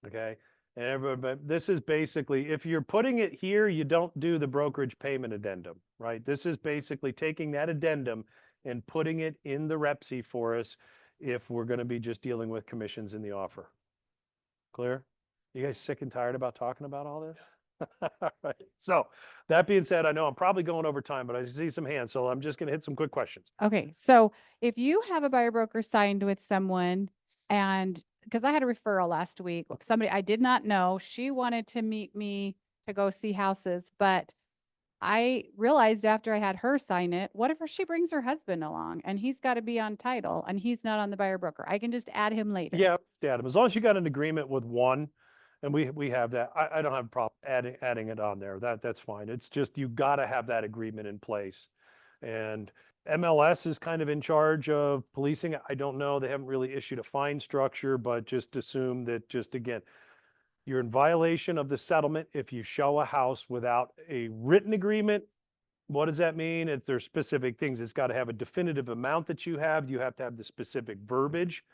Okay. And everybody, this is basically, if you're putting it here, you don't do the brokerage payment addendum, right? This is basically taking that addendum and putting it in the REPSI for us if we're going to be just dealing with commissions in the offer. Clear? You guys sick and tired about talking about all this? All right. So that being said, I know I'm probably going over time, but I see some hands, so I'm just going to hit some quick questions. Okay. So if you have a buyer broker signed with someone, and because I had a referral last week, somebody I did not know, she wanted to meet me to go see houses, but I realized after I had her sign it, what if she brings her husband along and he's got to be on title and he's not on the buyer broker? I can just add him later. Yeah, add him. As long as you got an agreement with one, and we have that. I don't have a problem adding it on there. That's fine. It's just you got to have that agreement in place. And MLS is kind of in charge of policing it. I don't know. They haven't really issued a fine structure, but just assume that, just again, you're in violation of the settlement if you show a house without a written agreement. What does that mean? If there's specific things, it's got to have a definitive amount that you have. You have to have the specific verbiage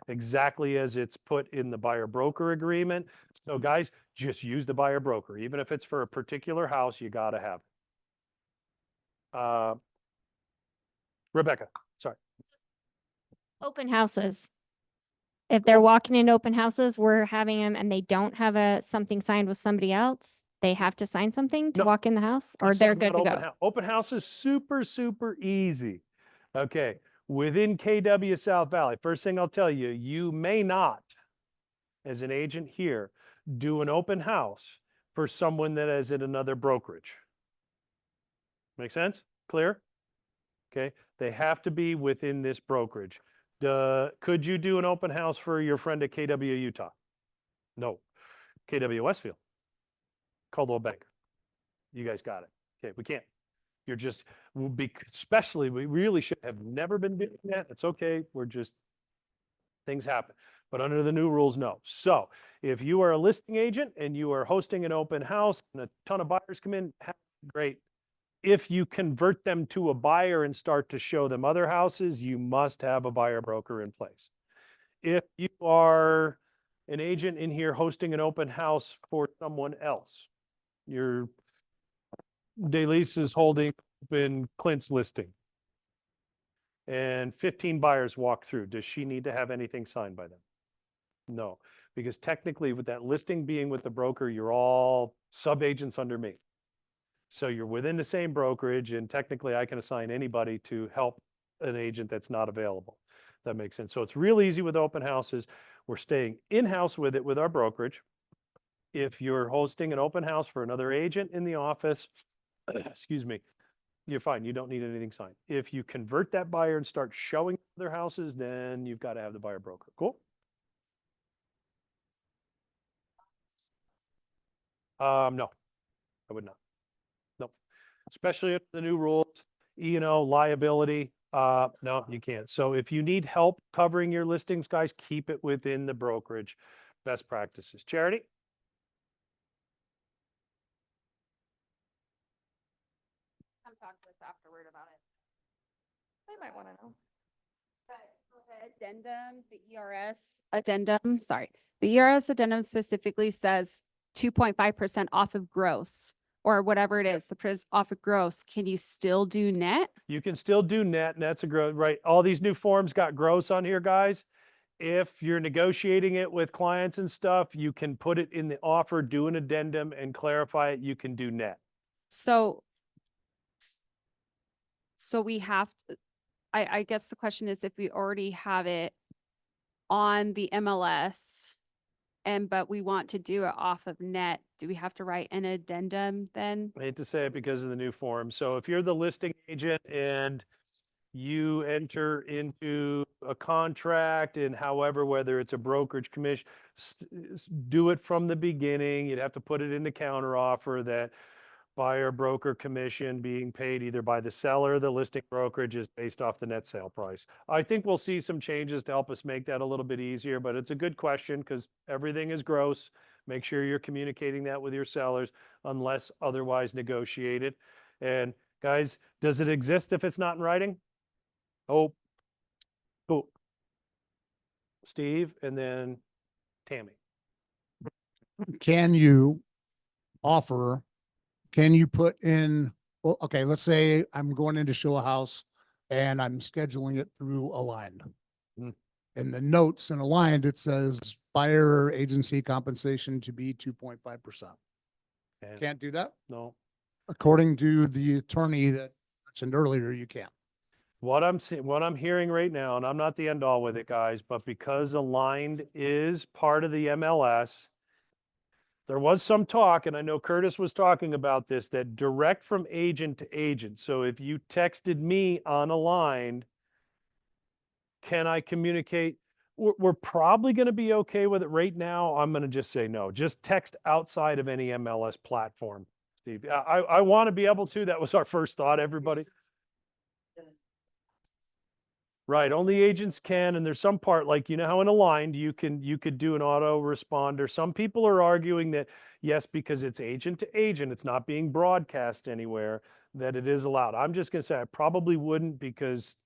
exactly as it's put in the buyer broker agreement. So guys, just use the buyer broker. Even if it's for a particular house, you got to have it. Rebecca, sorry. Open houses. If they're walking into open houses, we're having them and they don't have something signed with somebody else, they have to sign something to No, walk in the house, or let's they're talk good about to open go. house. Open house is super, super easy. Okay. Within KW South Valley, first thing I'll tell you, you may not, as an agent here, do an open house for someone that is at another brokerage. Make sense? Clear? Okay. They have to be within this brokerage. Could you do an open house for your friend at KW Utah? No. KW Westfield. Caldwell Banker. You guys got it. Okay, we can't. You're just, especially, we really should have never been doing that. It's okay. We're just, things happen. But under the new rules, no. So if you are a listing agent and you are hosting an open house and a ton of buyers come in, great. If you convert them to a buyer and start to show them other houses, you must have a buyer broker in place. If you are an agent in here hosting an open house for someone else, your Delise is holding open Clint's listing and 15 buyers walk through, does she need to have anything signed by them? No, because technically with that listing being with the broker, you're all sub-agents under me. So you're within the same brokerage, and technically I can assign anybody to help an agent that's not available. That makes sense. So it's real easy with open houses. We're staying in-house with it with our brokerage. If you're hosting an open house for another agent in the office, excuse me, you're fine. You don't need anything signed. If you convert that buyer and start showing other houses, then you've got to have the buyer broker. Cool? No, I would not. Nope. Especially if the new rules, E&O liability. No, you can't. So if you need help covering your listings, guys, keep it within the brokerage best practices. Charity? Come talk to us afterward about it. I might want to know. The addendum, the ERS addendum, sorry. The ERS addendum specifically says 2.5% off of gross, or whatever it is, the price off of gross. Can you still do net? You can still do net. Net's a gross, right? All these new forms got gross on here, guys. If you're negotiating it with clients and stuff, you can put it in the offer, do an addendum and clarify it. You can do net. So we have to, I guess the question is if we already have it on the MLS but we want to do it off of net, do we have to write an addendum then? I hate to say it because of the new form. So if you're the listing agent and you enter into a contract and however, whether it's a brokerage commission, do it from the beginning. You'd have to put it in the counter offer that buyer broker commission being paid either by the seller or the listing brokerage is based off the net sale price. I think we'll see some changes to help us make that a little bit easier, but it's a good question because everything is gross. Make sure you're communicating that with your sellers unless otherwise negotiated. And guys, does it exist if it's not in writing? Oh, cool. Steve and then Tammy. Can you offer, can you put in, well, okay, let's say I'm going in to show a house and I'm scheduling it through Aligned. Mm. In the notes in Aligned, it says buyer agency compensation to be 2.5%. Can't do that? No. According to the attorney that mentioned earlier, you can't. What I'm hearing right now, and I'm not the end all with it, guys, but because Aligned is part of the MLS, there was some talk, and I know Curtis was talking about this, that direct from agent to agent. So if you texted me on Aligned, can I communicate? We're probably going to be okay with it right now. I'm going to just say no. Just text outside of any MLS platform, Steve. I want to be able to. That was our first thought, everybody. Right, only agents can, and there's some part, like, you know how in Aligned, you could do an auto responder. Some people are arguing that, yes, because it's agent to agent, it's not being broadcast anywhere, that it is allowed. I'm just gonna say I probably wouldn't, because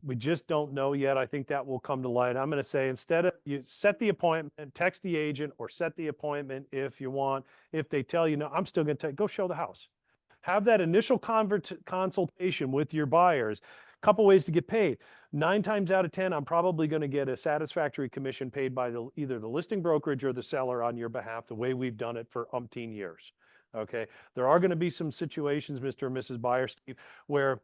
we just don't know yet. I think that will come to light. I'm gonna say, instead of, you set the appointment, text the agent, or set the appointment if you want. If they tell you, no, I'm still gonna go show the house. Have that initial consultation with your buyers. Couple ways to get paid. 9 times out of 10, I'm probably going to get a satisfactory commission paid by either the listing brokerage or the seller on your behalf, the way we've done it for umpteen years. Okay. There are going to be some situations, Mr. and Mrs. Buyer, Steve, where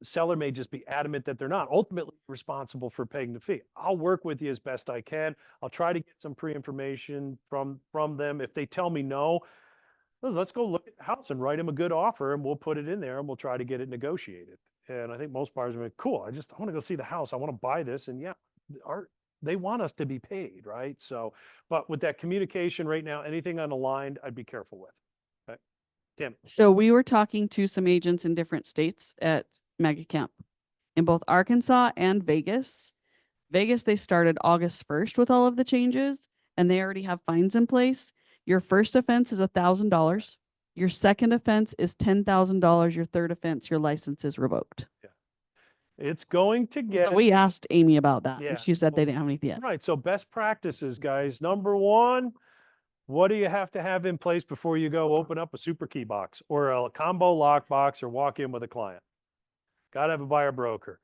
the seller may just be adamant that they're not ultimately responsible for paying the fee. I'll work with you as best I can. I'll try to get some pre-information from them. If they tell me no, let's go look at the house and write them a good offer, and we'll put it in there and we'll try to get it negotiated. And I think most buyers are like, cool, I want to go see the house. I want to buy this. And yeah, they want us to be paid, right? So, but with that communication right now, anything unaligned, I'd be careful with. Okay. Tim. So we were talking to some agents in different states at Mega Camp in both Arkansas and Vegas. Vegas, they started August 1st with all of the changes, and they already have fines in place. Your first offense is $1,000. Your second offense is $10,000. Your third offense, your license is revoked. Yeah. It's going to get. So we asked Amy about that. Yeah. And she said they didn't have anything yet. Right. So best practices, guys. Number one, what do you have to have in place before you go open up a super key box or a combo lock box or walk in with a client? Got to have a buyer broker.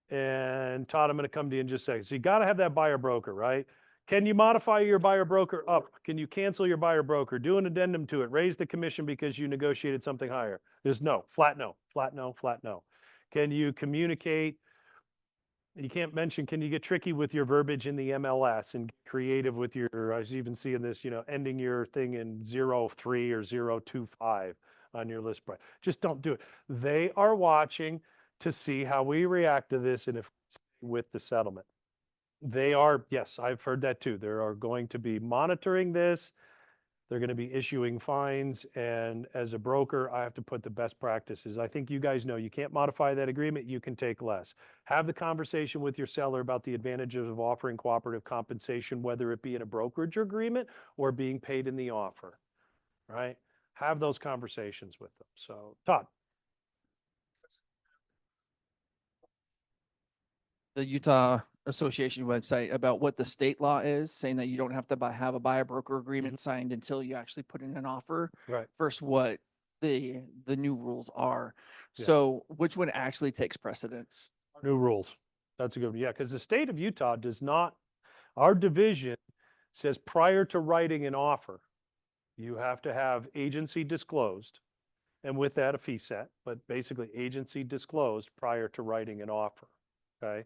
And Todd, I'm going to come to you in just a second. So you got to have that buyer broker, right? Can you modify your buyer broker up? Can you cancel your buyer broker? Do an addendum to it? Raise the commission because you negotiated something higher? There's no, flat no, flat no, flat no. Can you communicate? You can't mention, can you get tricky with your verbiage in the MLS and get creative with your, I was even seeing this, ending your thing in 03 or 025 on your list price. Just don't do it. They are watching to see how we react to this and if with the settlement. They are, yes, I've heard that too. They are going to be monitoring this. They're going to be issuing fines. And as a broker, I have to put the best practices. I think you guys know you can't modify that agreement. You can take less. Have the conversation with your seller about the advantages of offering cooperative compensation, whether it be in a brokerage agreement or being paid in the offer, right? Have those conversations with them. So, Todd. The Utah Association website about what the state law is, saying that you don't have to have a buyer broker agreement signed until you actually put in an offer. Right. Versus what the new rules are. Yeah. So which one actually takes precedence? New rules. That's a good one. Yeah, because the state of Utah does not, our division says prior to writing an offer, you have to have agency disclosed. And with that, a fee set, but basically agency disclosed prior to writing an offer. Okay.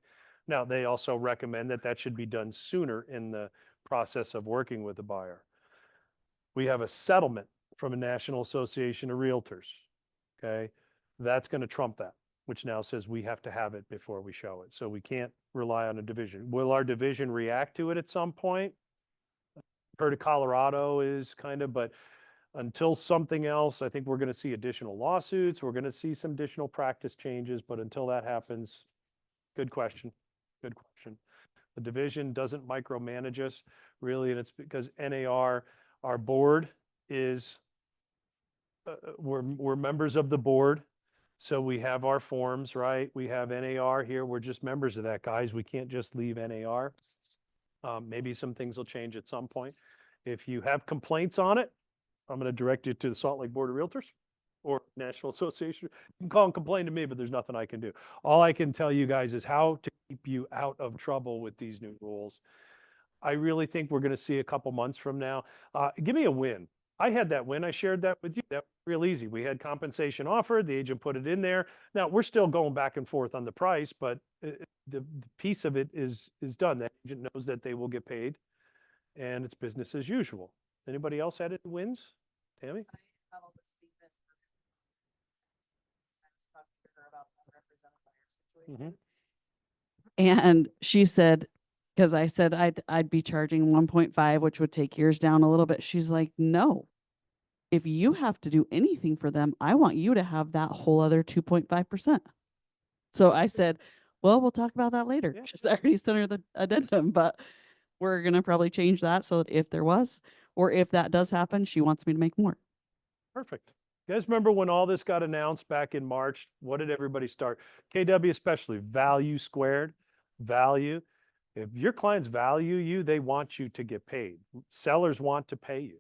Now, they also recommend that that should be done sooner in the process of working with the buyer. We have a settlement from a National Association of Realtors. Okay. That's going to trump that, which now says we have to have it before we show it. So we can't rely on a division. Will our division react to it at some point? Heard of Colorado is kind of, but until something else, I think we're going to see additional lawsuits. We're going to see some additional practice changes, but until that happens, good question. Good question. The division doesn't micromanage us really, and it's because NAR, our board is, we're members of the board. So we have our forms, right? We have NAR here. We're just members of that, guys. We can't just leave NAR. Maybe some things will change at some point. If you have complaints on it, I'm going to direct you to the Salt Lake Board of Realtors or National Association. You can call and complain to me, but there's nothing I can do. All I can tell you guys is how to keep you out of trouble with these new rules. I really think we're going to see a couple months from now. Give me a win. I had that win. I shared that with you. That was real easy. We had compensation offered. The agent put it in there. Now we're still going back and forth on the price, but the piece of it is done. That agent knows that they will get paid, and it's business as usual. Anybody else had any wins? Tammy? Mm-hmm. And she said, because I said I'd be charging 1.5, which would take yours down a little bit. She's like, no, if you have to do anything for them, I want you to have that whole other 2.5%. So I said, well, we'll talk about that later Yeah. because I already sent her the addendum, but we're going to probably change that so that if there was, or if that does happen, she wants me to make more. Perfect. You guys remember when all this got announced back in March? What did everybody start? KW especially, value squared, value. If your clients value you, they want you to get paid. Sellers want to pay you.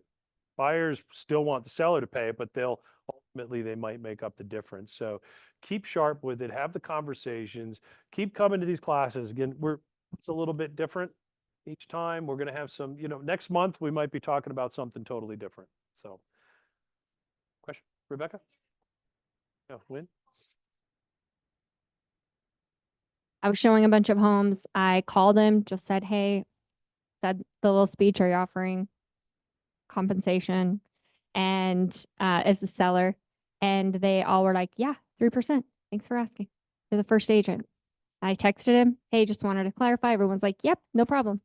Buyers still want the seller to pay it, but they'll ultimately they might make up the difference. So keep sharp with it, have the conversations, keep coming to these classes. Again, it's a little bit different each time. We're going to have some, next month we might be talking about something totally different. So question, Rebecca? No, Win? I was showing a bunch of homes. I called him, just said, hey, said the little speech, are you offering compensation? And as the seller. And they all were like, yeah, 3%. Thanks for asking. You're the first agent. I texted him, hey, just wanted to clarify. Everyone's like, yep, no problem.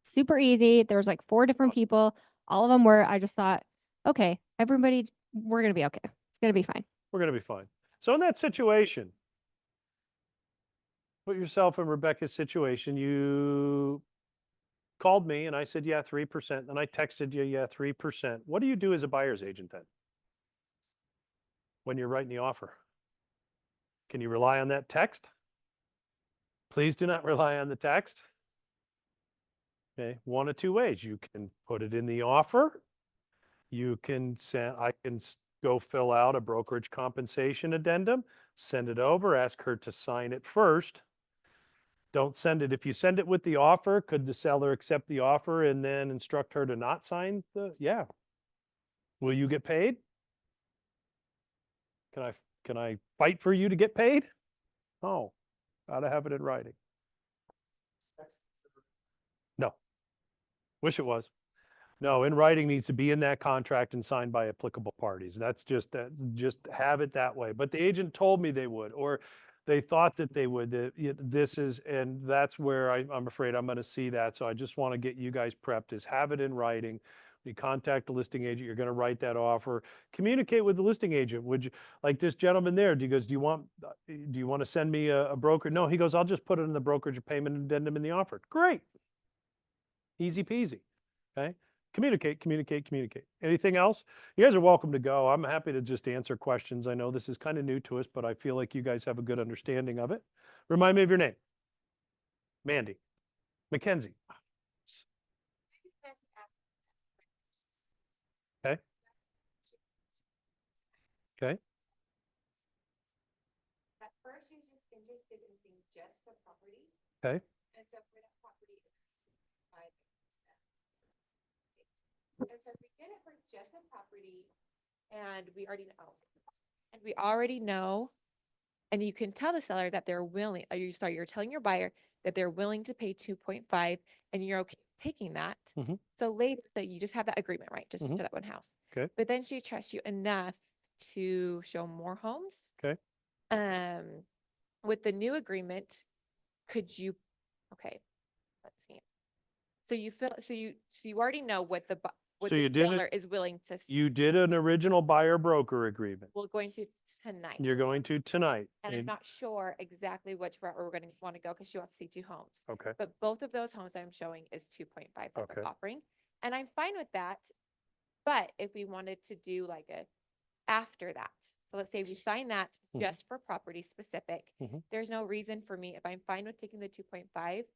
Super easy. There was like 4 different people. All of them were, I just thought, okay, everybody, we're going to be okay. It's going to be fine. We're going to be fine. So in that situation, put yourself in Rebecca's situation. You called me and I said, yeah, 3%. And I texted you, yeah, 3%. What do you do as a buyer's agent then? When you're writing the offer? Can you rely on that text? Please do not rely on the text. Okay, one of two ways. You can put it in the offer. You can send, I can go fill out a brokerage compensation addendum, send it over, ask her to sign it first. Don't send it. If you send it with the offer, could the seller accept the offer and then instruct her to not sign yeah. Will you get paid? Can I fight for you to get paid? Oh, gotta have it in writing. No. Wish it was. No, in writing needs to be in that contract and signed by applicable parties. That's just that, just have it that way. But the agent told me they would, or they thought that they would. This is, and that's where I'm afraid I'm going to see that. So I just want to get you guys prepped, is have it in writing. You contact the listing agent, you're going to write that offer. Communicate with the listing agent. Would you, like this gentleman there, he goes, do you want to send me a broker? No, he goes, I'll just put it in the brokerage payment addendum in the offer. Great. Easy peasy. Okay. Communicate, communicate, communicate. Anything else? You guys are welcome to go. I'm happy to just answer questions. I know this is kind of new to us, but I feel like you guys have a good understanding of it. Remind me of your name. Mandy. Mackenzie. Okay. Okay. At first, she was just interested in seeing just the property. Okay. And so for that property, it's 5%. And so if we did it for just the property and we already know, and you can tell the seller that they're willing, or you're telling your buyer that they're willing to pay 2.5 and you're okay taking that. Mhm. So later that you just have that agreement, right? Just Mhm. for that one house. Okay. But then she trusts you enough to show more homes. Okay. With the new agreement, could you, okay, let's see. So you already know what So the you did it- seller is willing to, You did an original buyer broker agreement. we're going to tonight. You're going to tonight. And I'm not sure exactly which route we're going to want to go because she wants to see 2 homes. Okay. But both of those homes I'm showing is 2.5 that Okay. they're offering. And I'm fine with that. But if we wanted to do like a after that, so let's say we sign that Mhm. just for property specific, Mhm. there's no reason for me, if I'm fine with taking the 2.5,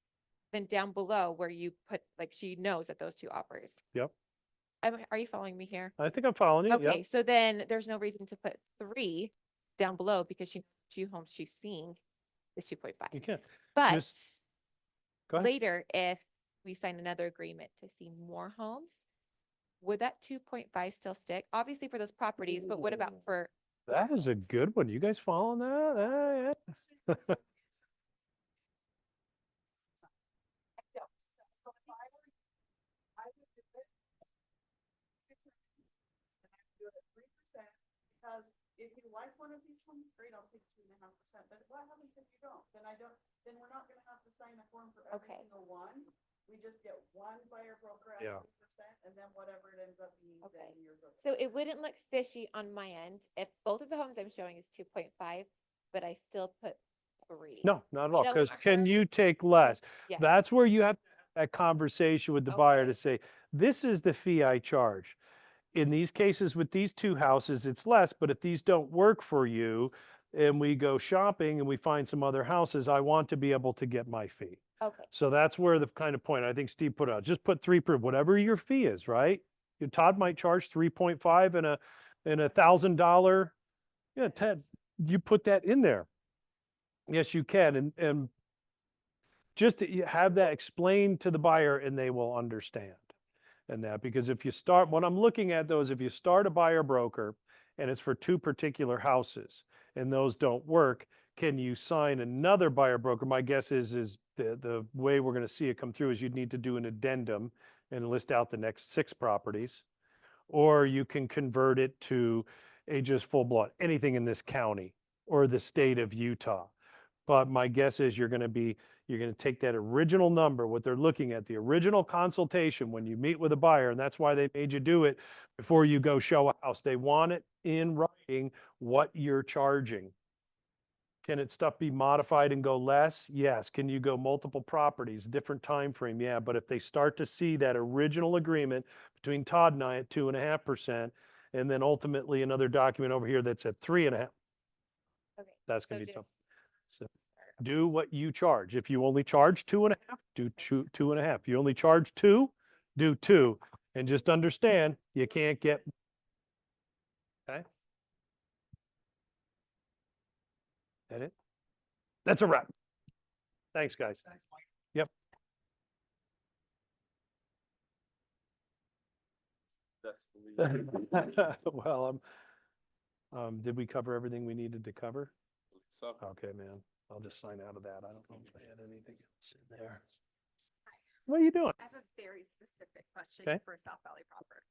then down below where you put, like, she knows that those 2 offers. Yep. Are you following me here? I think I'm following you. Okay, Yep. so then there's no reason to put 3 down below because she 2 homes she's seeing is 2.5. You can. But Go ahead. later, if we sign another agreement to see more homes, would that 2.5 still stick? Obviously for those properties, but what about for? That is a good one. You guys following that? Yeah. Because if you like one of these ones, great, I'll take 2.5%. But what happens if you don't? Then we're not gonna have to sign a form for every Okay. single one. We just get one buyer broker at Yeah. 3%, and then whatever it ends up being, Okay. then you're good. So it wouldn't look fishy on my end if both of the homes I'm showing is 2.5, but I still put 3. No, not at all. don't Because want can her- you take less? Yes. That's where you have that conversation with the buyer Okay. to say, this is the fee I charge. In these cases with these two houses, it's less, but if these don't work for you and we go shopping and we find some other houses, I want to be able to get my fee. Okay. So that's where the kind of point I think Steve put out, just put 3 per, whatever your fee is, right? Todd might charge 3.5 and $1,000. Yeah, Ted, you put that in there. Yes, you can. And just to have that explained to the buyer and they will understand. And that, because if you start, what I'm looking at though is if you start a buyer broker and it's for 2 particular houses and those don't work, can you sign another buyer broker? My guess is the way we're going to see it come through is you'd need to do an addendum and list out the next 6 properties, or you can convert it to a just full blown anything in this county or the state of Utah. But my guess is you're going to take that original number, what they're looking at, the original consultation when you meet with a buyer, and that's why they made you do it before you go show a house. They want it in writing what you're charging. Can it stuff be modified and go less? Yes. Can you go multiple properties, different time frame? Yeah. But if they start to see that original agreement between Todd and I at 2.5%, and then ultimately another document over here that's at 3.5%, Okay. that's going to So be tough. just- So do what you charge. If you only charge 2.5, do 2.5. If you only charge 2, do 2. And just understand you can't get. Okay. That it? That's a wrap. Thanks, guys. Yep. Well, did we cover everything we needed to cover? Okay, man. I'll just sign out of that. I don't know if I had anything else in there. What are you doing? I have a very specific question Okay. for South Valley proper.